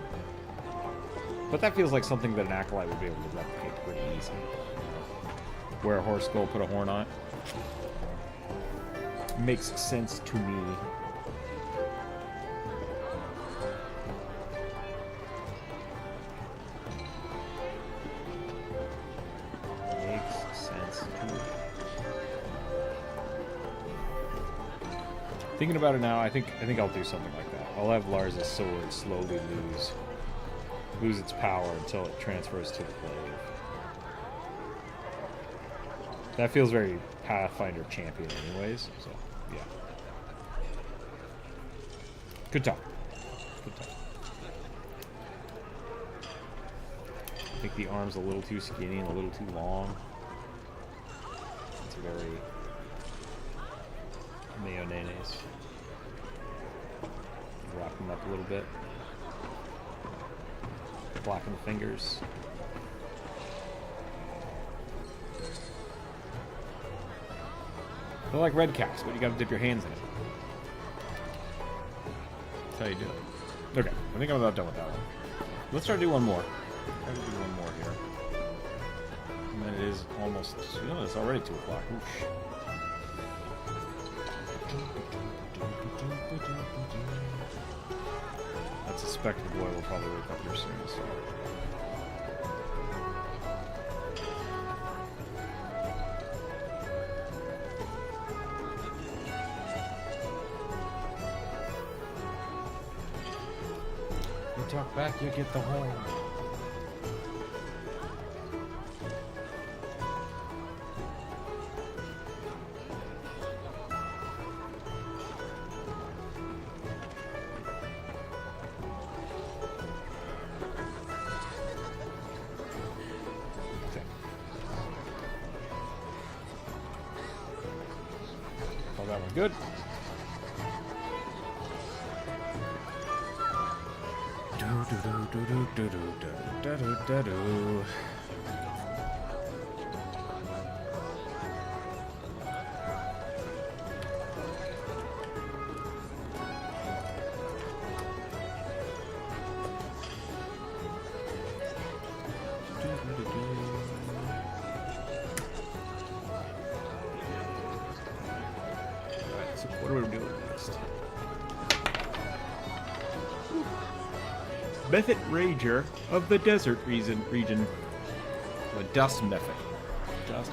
But that feels like something that an acolyte would be able to replicate pretty easily. Wear a horse skull, put a horn on it. Makes sense to me. Thinking about it now, I think I'll do something like that. I'll have Lars' sword slowly lose its power until it transfers to the glaive. That feels very Pathfinder champion anyways, so yeah. Good talk. Good talk. I think the arm's a little too skinny and a little too long. It's very mayonnaise. Wrap them up a little bit. Blacken the fingers. They're like red caps, but you gotta dip your hands in it. That's how you do it. Okay, I think I'm about done with that one. Let's try to do one more. Try to do one more here. And then it is almost, you know, it's already 2 o'clock. Oosh. I suspect the boy will probably wake up here soon, so. You talk back, you get the horn. That one good. What are we doing next? Method Ranger of the Desert region. The Dust Method. Dust.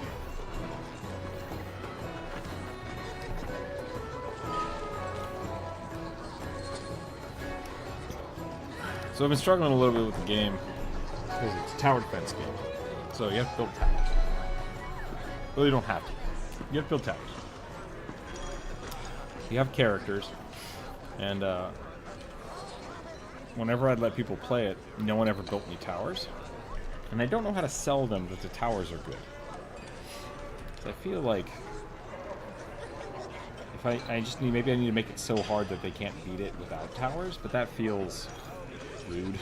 So I've been struggling a little bit with the game because it's a tower defense game. So you have to build towers. Well, you don't have to. You have to build towers. You have characters, and whenever I'd let people play it, no one ever built any towers, and I don't know how to sell them that the towers are good. So I feel like if I just need, maybe I need to make it so hard that they can't beat it without towers, but that feels rude.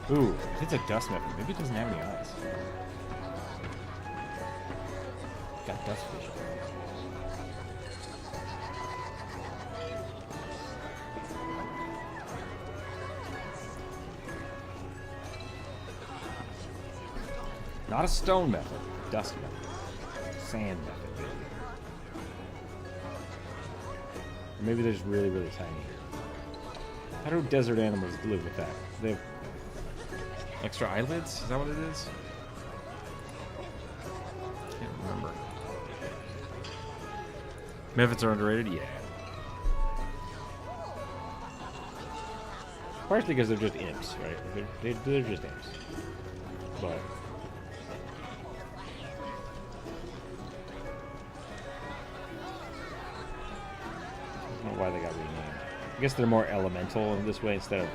Ooh, if it's a dust method, maybe it doesn't have any eyes. Got dust vision. Not a stone method, dust method. Sand method, maybe. Or maybe they're just really, really tiny. How do desert animals live with that? They have extra eyelids? Is that what it is? Can't remember. Methods are underrated? Yeah. Partially because they're just imps, right? They're just imps. But I don't know why they got renamed. I guess they're more elemental in this way instead of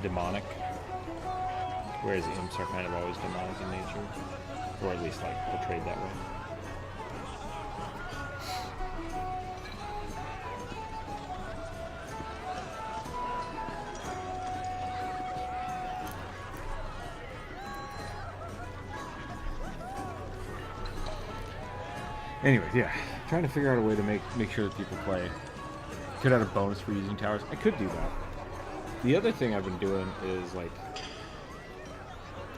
demonic, whereas imps are kind of always demonic in nature, or at least like portrayed that way. Anyways, yeah, trying to figure out a way to make sure that people play. Could add a bonus for using towers. I could do that. The other thing I've been doing is like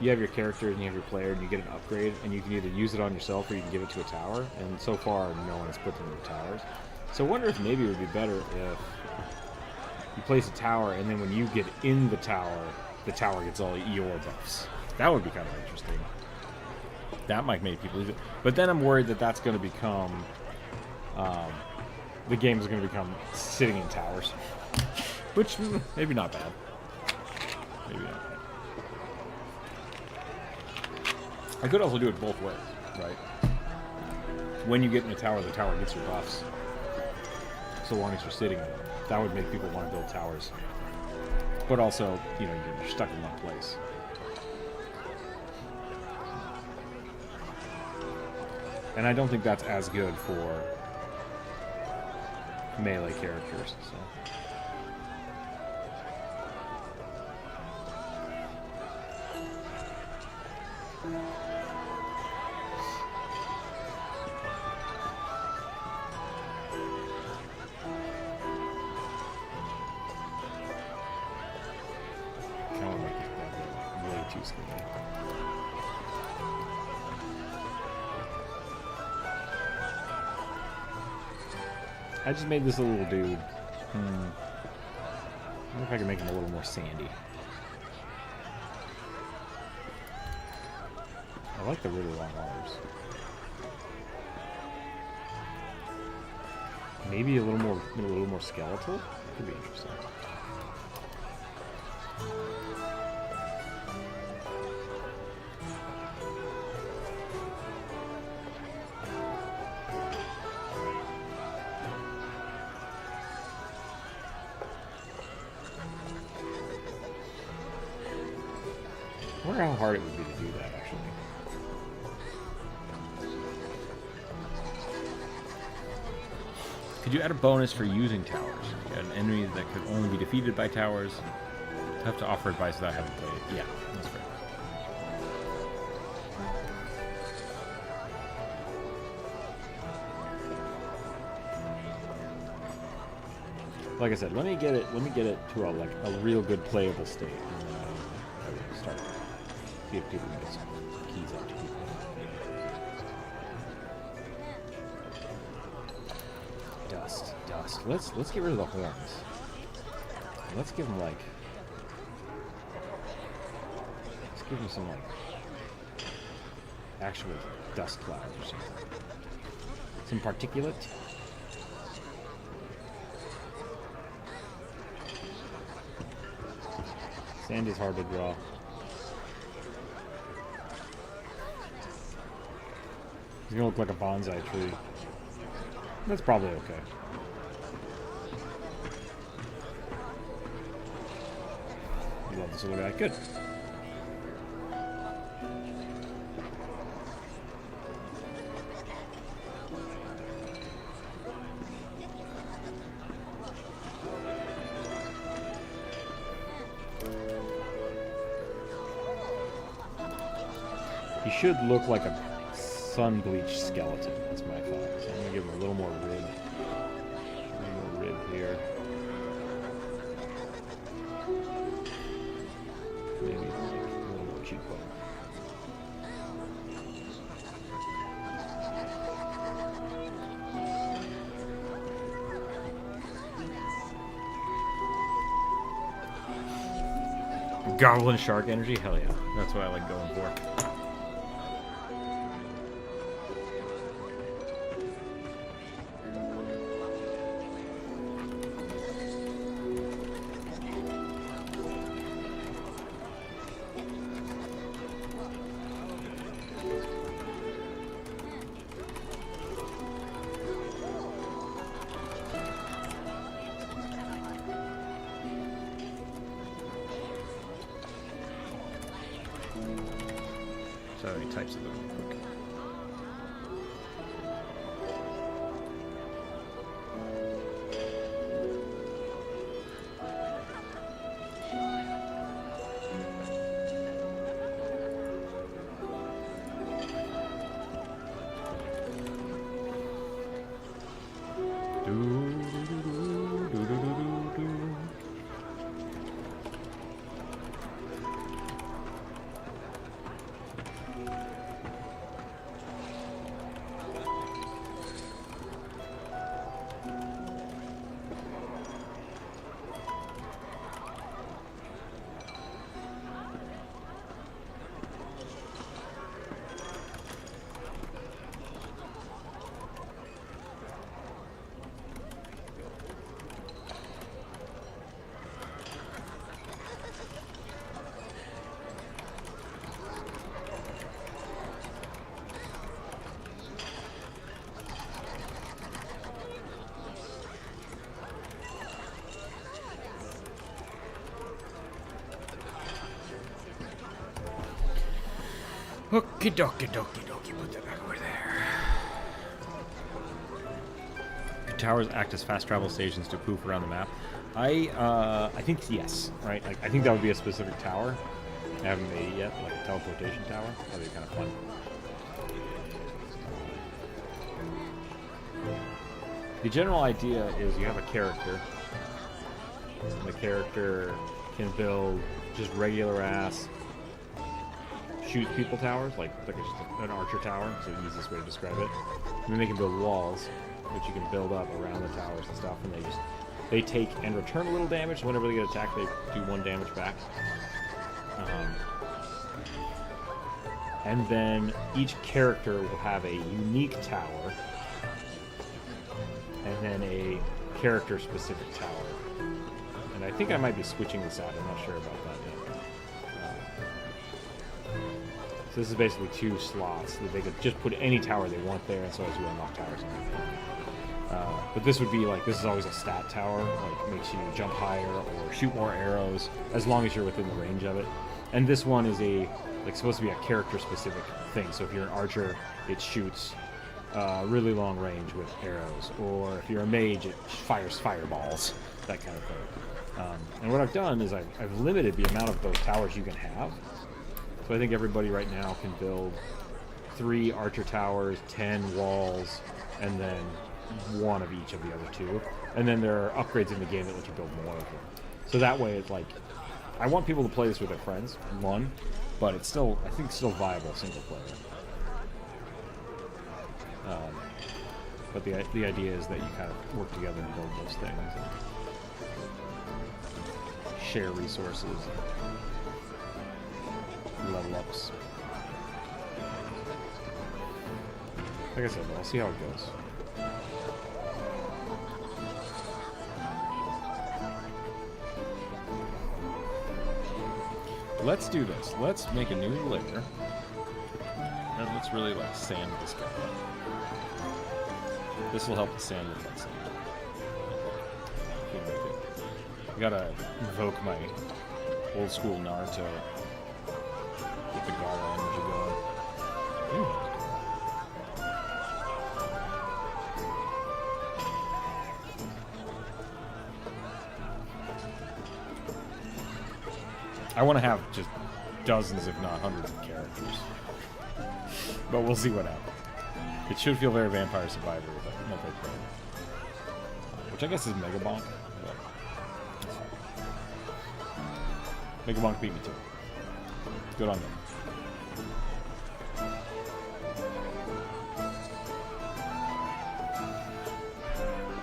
you have your character and you have your player and you get an upgrade and you can either use it on yourself or you can give it to a tower. And so far, no one has put them in the towers. So I wonder if maybe it would be better if you place a tower and then when you get in the tower gets all your buffs. That would be kind of interesting. That might make people use it. But then I'm worried that that's going to become... the game is going to become sitting in towers. Which, maybe not bad. Maybe not bad. I could also do it both ways, right? When you get in a tower, the tower gets your buffs. So long as you're sitting in it. That would make people want to build towers. But also, you know, you're stuck in one place. And I don't think that's as good for melee characters, so... I just made this little dude. I wonder if I can make him a little more sandy. I like the really long arms. Maybe a little more skeletal? Could be interesting. I wonder how hard it would be to do that, actually. Could you add a bonus for using towers? You had an enemy that could only be defeated by towers. Tough to offer advice without having played it. Yeah, that's fair. Like I said, let me get it to a real good playable state, and then I will start. See if people can get some keys out to people. Dust. Let's get rid of the horns. Let's give them let's give them some actual dust clouds or something. Some particulate. Sand is hard to draw. He's gonna look like a bonsai tree. That's probably okay. You love this little guy. Good. He should look like a sun-bleached skeleton. That's my thought. So I'm gonna give him a little more rib. A little more rib here. Maybe like a little more cheekbone. Goblin shark energy? Hell yeah. That's what I like going for. So many types of them. Okay. Okie dokie dokie dokie. Put that back over there. Towers act as fast travel stations to poof around the map. I think yes, right? Like I think that would be a specific tower. I haven't made it yet, like a teleportation tower. That'd be kind of fun. The general idea is you have a character, and the character can build just regular ass shoot people towers, like just an archer tower. It's the easiest way to describe it. And then they can build walls, which you can build up around the towers and stuff, and they take and return a little damage. So whenever they get attacked, they do 1 damage back. And then each character will have a unique tower, and then a character-specific tower. And I think I might be switching this out. I'm not sure about that yet. So this is basically 2 slots that they could just put any tower they want there, and so as you unlock towers and everything. But this would be like, this is always a stat tower, like makes you jump higher or shoot more arrows as long as you're within the range of it. And this one is supposed to be a character specific thing. So if you're an archer, it shoots really long range with arrows, or if you're a mage, it fires fireballs, that kind of thing. And what I've done is I've limited the amount of those towers you can have. So I think everybody right now can build 3 archer towers, 10 walls, and then 1 of each of the other 2. And then there are upgrades in the game that let you build more of them. So that way it's like, I want people to play this with their friends, 1, but it's still, I think, still viable single player. But the idea is that you kind of work together and build those things and share resources and level ups. Like I said, I'll see how it goes. Let's do this. Let's make a new layer. And let's really like sand this guy. This will help the sand look like sand. I gotta invoke my old school Naruto. Get the Gara energy going. Ooh. I want to have just dozens, if not hundreds, of characters. But we'll see what happens. It should feel very Vampire Survivor with a multiplayer. Which I guess is Megabonk. Megabonk beat me too. Good on them.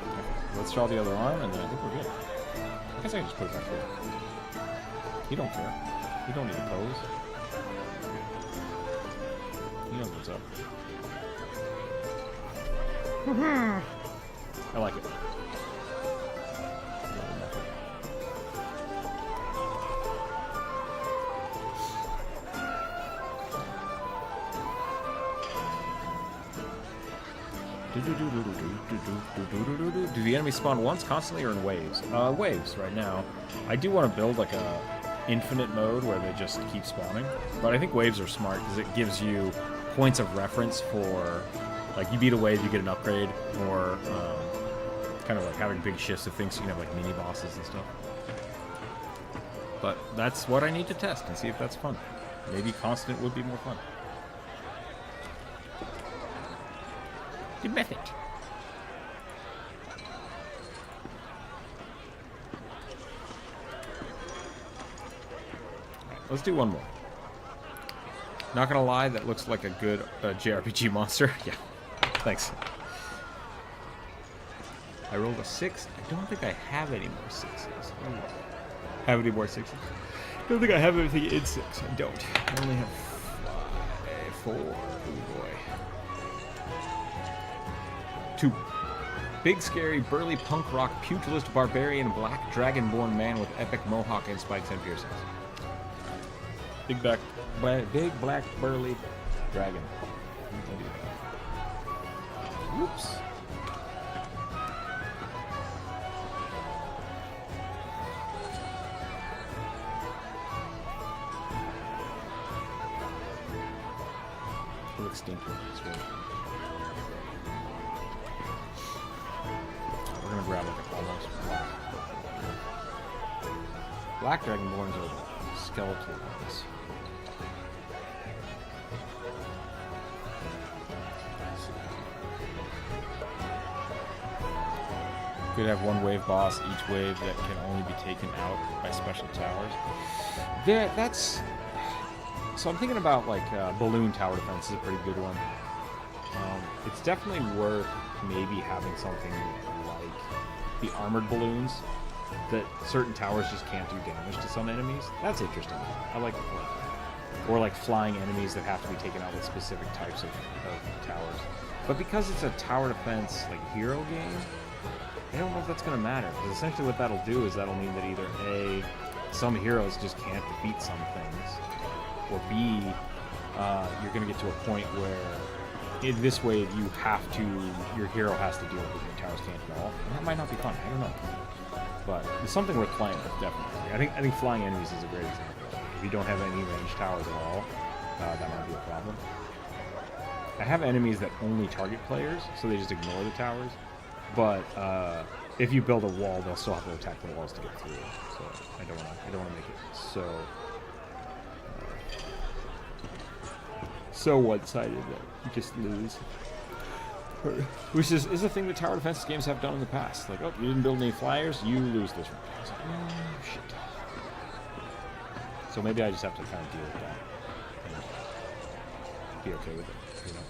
Okay, let's draw the other arm, and then I think we're good. I guess I can just put it back here. He don't care. He don't need a pose. He knows what's up. I like it. Do the enemies spawn once, constantly, or in waves? Waves right now. I do want to build like a infinite mode where they just keep spawning, but I think waves are smart because it gives you points of reference for, like, you beat a wave, you get an upgrade, or kind of like having big shifts of things so you can have like mini bosses and stuff. But that's what I need to test and see if that's fun. Maybe constant would be more fun. The method. Let's do one more. Not gonna lie, that looks like a good JRPG monster. Yeah, thanks. I rolled a 6. I don't think I have any more 6s. Have any more 6s? I don't think I have anything in 6. I don't. I only have 4. Oh boy. 2. Big, scary, burly, punk rock, pugilist, barbarian, black, dragonborn man with epic mohawk and spikes and piercings. Big black burly dragon. Whoops. extinct ones. We're gonna grab like an almost black. Black dragonborns are skeletal ones. Could have one wave boss each wave that can only be taken out by special towers. So I'm thinking about like balloon tower defense is a pretty good one. It's definitely worth maybe having something like the armored balloons that certain towers just can't do damage to some enemies. That's interesting. I like it. Or like flying enemies that have to be taken out with specific types of towers. But because it's a tower defense like hero game, I don't know if that's going to matter, because essentially what that'll do is that'll mean that either A, some heroes just can't defeat some things, or B, you're going to get to a point where in this wave your hero has to deal with it, your towers can't at all. And that might not be fun, I don't know. But it's something worth playing with, definitely. I think flying enemies is a great example. If you don't have any ranged towers at all, that might be a problem. I have enemies that only target players, so they just ignore the towers. But if you build a wall, they'll still have to attack the walls to get through. So I don't want to make it so one-sided that you just lose. Which is a thing that tower defense games have done in the past. Like, oh, you didn't build any flyers, you lose this one. It's like, oh shit. So maybe I just have to kind of deal with that and be okay with it, you know.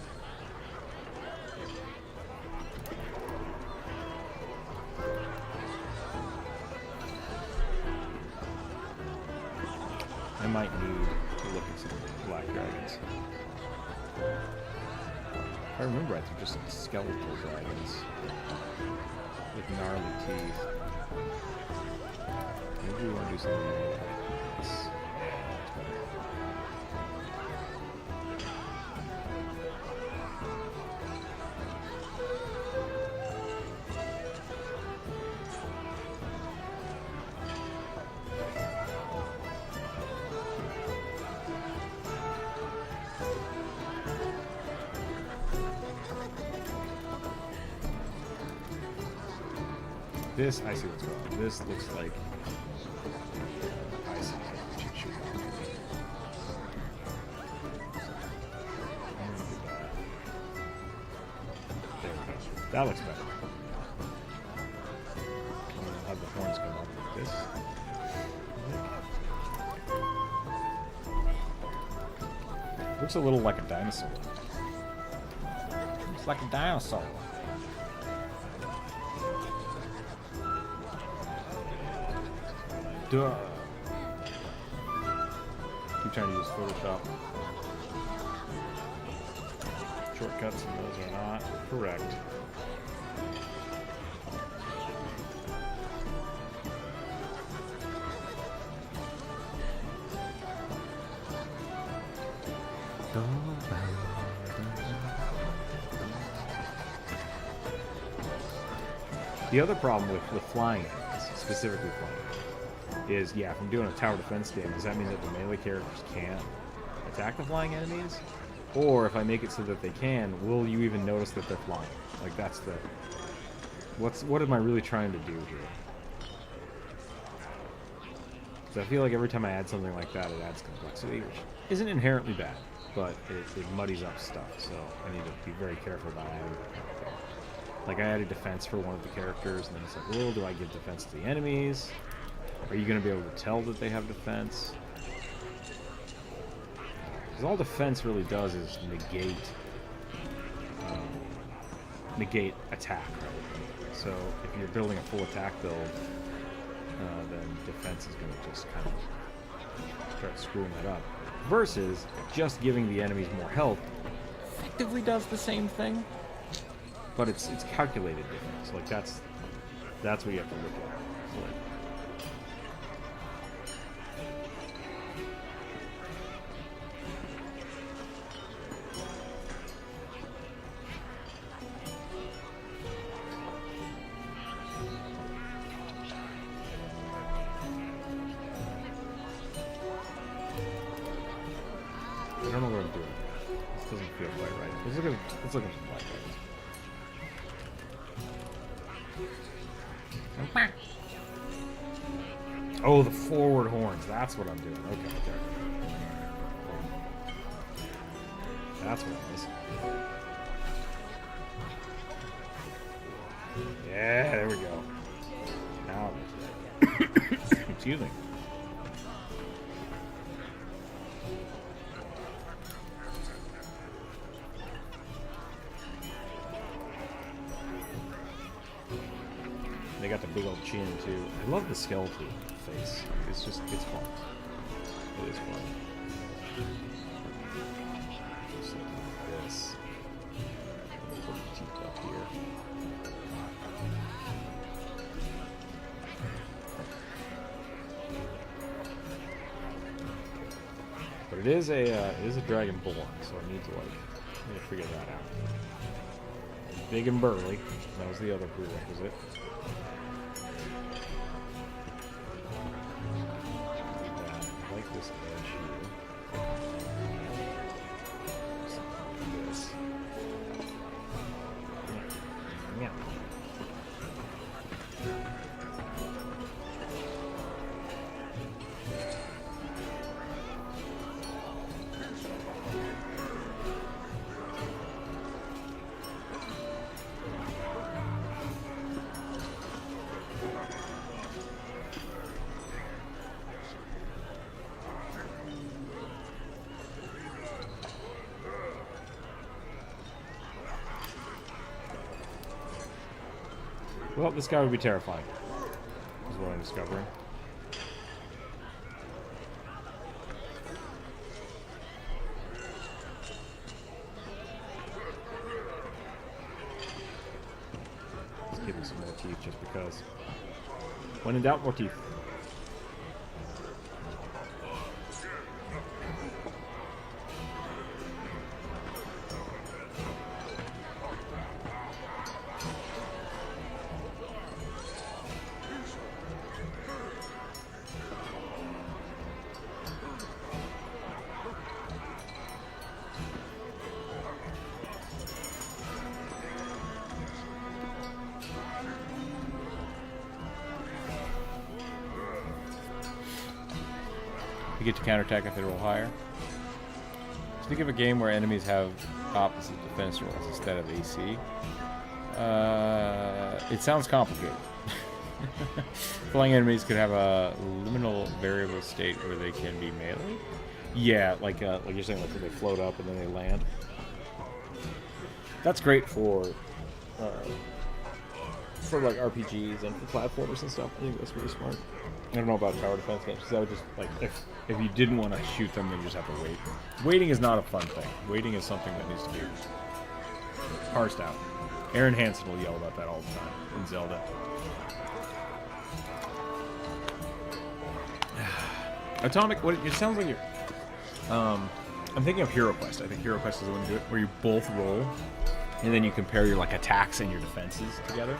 I might need to look at some black dragons. If I remember right, they're just skeletal dragons with gnarly teeth. Maybe we want to do something like this. This, I see what's going on. This looks like... I see how it should shoot. There we go. That looks better. I'm going to have the horns come up like this. Looks a little like a dinosaur. Looks like a dinosaur. Duh. Keep trying to use Photoshop. Shortcuts and those are not correct. The other problem with flying enemies, specifically flying, is, yeah, if I'm doing a tower defense game, does that mean that the melee characters can't attack the flying enemies? Or if I make it so that they can, will you even notice that they're flying? Like, that's the... What am I really trying to do here? Because I feel like every time I add something like that, it adds complexity, which isn't inherently bad, but it muddies up stuff, so I need to be very careful about adding that kind of thing. Like, I added defense for one of the characters, and then it's like, well, do I give defense to the enemies? Are you going to be able to tell that they have defense? Because all defense really does is negate attack, right? So if you're building a full attack build, then defense is going to just kind of start screwing that up. Versus just giving the enemies more health effectively does the same thing, but it's calculated difference. Like that's what you have to look at. So, I don't know what I'm doing. This doesn't feel quite right. Let's look at some black dragons. Oh, the forward horns. That's what I'm doing. Okay. That's what it is. Yeah, there we go. Now, excuse me. They got the big old chin too. I love the skeleton face. It's fun. It is fun. Just like this. Put the teeth up here. But it is a dragonborn, so I need to figure that out. Big and burly. That was the other prerequisite. I like this edge here. Something like this. Yeah. Well, this guy would be terrifying, is what I'm discovering. Let's give him some more teeth just because. When in doubt, more teeth. You get to counterattack if they roll higher. So think of a game where enemies have opposite defense rolls instead of AC. It sounds complicated. Flying enemies could have a liminal variable state where they can be melee. Yeah, like you're saying, like they float up and then they land. That's great for like RPGs and for platformers and stuff. I think that's really smart. I don't know about tower defense games, because I would just, like, if you didn't want to shoot them, then you just have to wait. Waiting is not a fun thing. Waiting is something that needs to be parsed out. Aaron Hansen will yell about that all the time in Zelda. Atomic, it sounds like you're... I'm thinking of Hero Quest. I think Hero Quest is the one to do it, where you both roll, and then you compare your, like, attacks and your defenses together.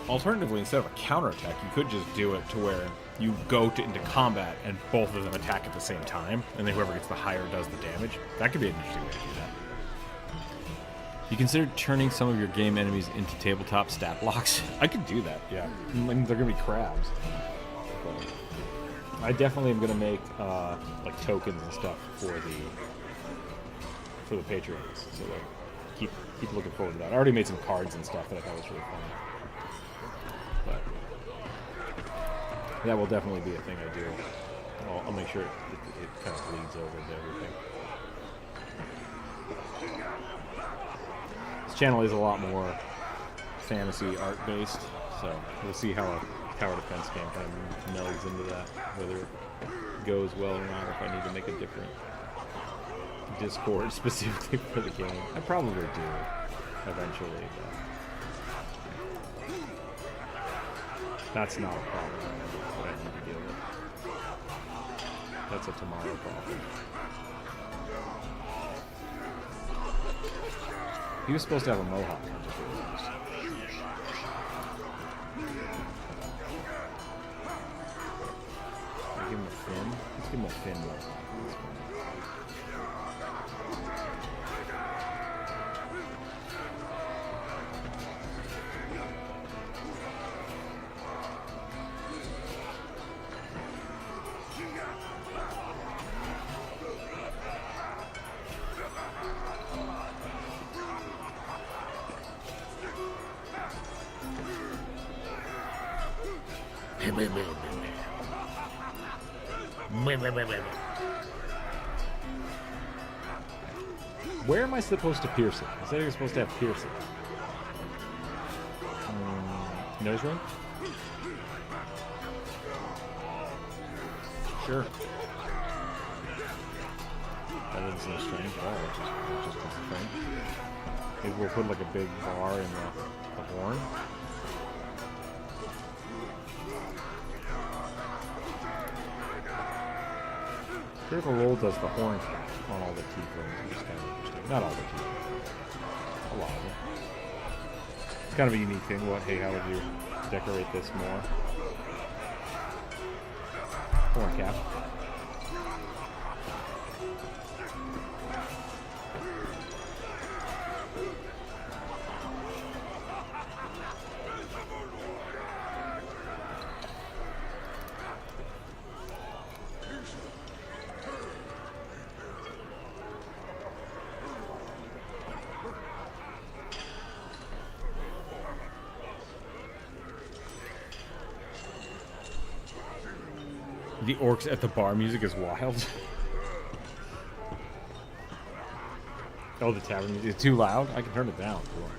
Alternatively, instead of a counterattack, you could just do it to where you go into combat and both of them attack at the same time, and then whoever gets the higher does the damage. That could be an interesting way to do that. You consider turning some of your game enemies into tabletop stat blocks? I could do that, yeah. They're going to be crabs. But I definitely am going to make like tokens and stuff for the Patreons. So like, keep looking forward to that. I already made some cards and stuff that I thought was really fun. But that will definitely be a thing I do. I'll make sure it kind of bleeds over to everything. This channel is a lot more fantasy art based, so we'll see how a tower defense game kind of melds into that, whether it goes well or not, or if I need to make a different Discord specifically for the game. I probably do eventually, but that's not a problem that I need to deal with. That's a tomorrow problem. He was supposed to have a mohawk. I just realized. Can I give him a fin? Let's give him a fin mohawk. Where am I supposed to pierce it? I said you're supposed to have piercing. Nose ring? Sure. That doesn't seem strange at all, which is just a thing. Maybe we'll put like a big bar in the horn. Critical Role does the horn cap on all the teeth rings, which is kind of interesting. Not all the teeth, a lot of them. It's kind of a unique thing. What? Hey, how would you decorate this more? Horn cap. The orcs at the bar music is wild. Oh, the tavern music. It's too loud? I can turn it down. Cool.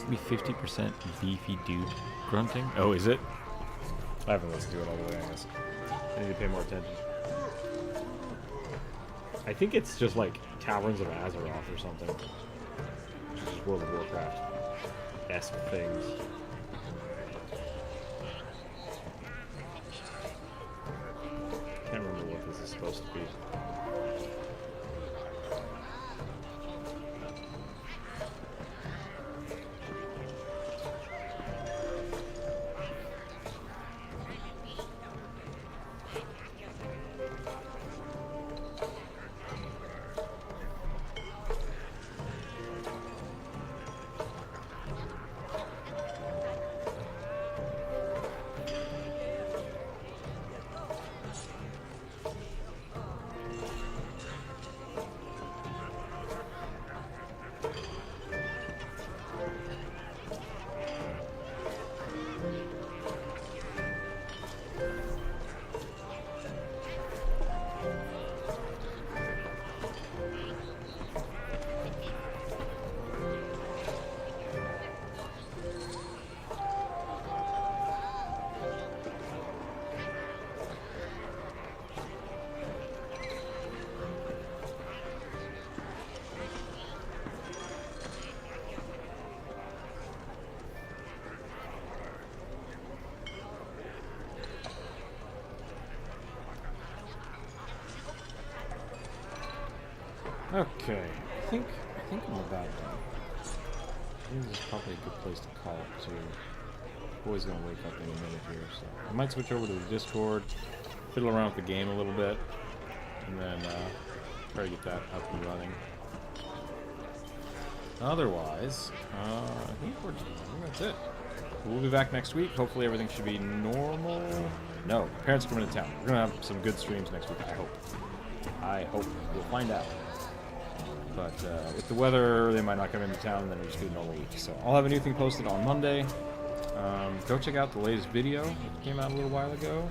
Be 50% beefy dude grunting. Oh, is it? I haven't listened to it all the way, I guess. I need to pay more attention. I think it's just like Taverns of Azeroth or something. Just World of Warcraft-esque things. Can't remember what this is supposed to be. Okay, I think I'm about done. I think this is probably a good place to call it too. Boy's gonna wake up in a minute here, so I might switch over to the Discord, fiddle around with the game a little bit, and then try to get that up and running. Otherwise, I think that's it. We'll be back next week. Hopefully everything should be normal. No, parents are coming to town. We're gonna have some good streams next week. I hope. We'll find out. But with the weather, they might not come into town, and then it'll just be a normal week. So I'll have a new thing posted on Monday. Go check out the latest video. It came out a little while ago.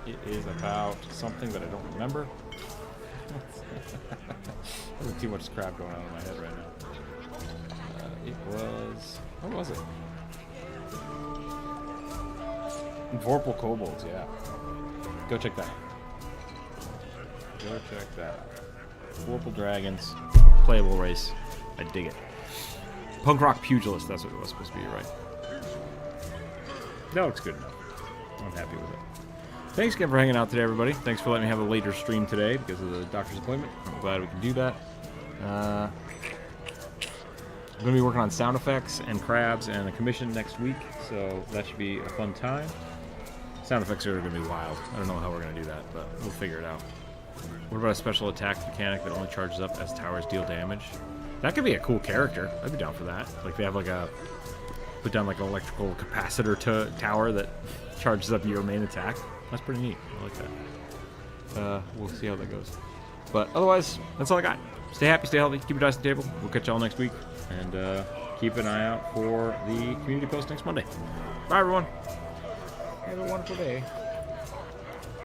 It is about something that I don't remember. There's too much crap going on in my head right now. It was... What was it? Vorpal Kobolds, yeah. Go check that out. Go check that out. Vorpal Dragons. Playable race. I dig it. Punk rock pugilist, that's what it was supposed to be, right? That looks good enough. I'm happy with it. Thanks again for hanging out today, everybody. Thanks for letting me have a later stream today because of the doctor's appointment. I'm glad we can do that. I'm going to be working on sound effects and crabs and a commission next week, so that should be a fun time. Sound effects are going to be wild. I don't know how we're going to do that, but we'll figure it out. What about a special attack mechanic that only charges up as towers deal damage? That could be a cool character. I'd be down for that. Like they have like a put down like an electrical capacitor tower that charges up your main attack. That's pretty neat. I like that. We'll see how that goes. But otherwise, that's all I got. Stay happy, stay healthy, keep your dice on the table. We'll catch y'all next week, and keep an eye out for the community post next Monday. Bye, everyone. Have a wonderful day.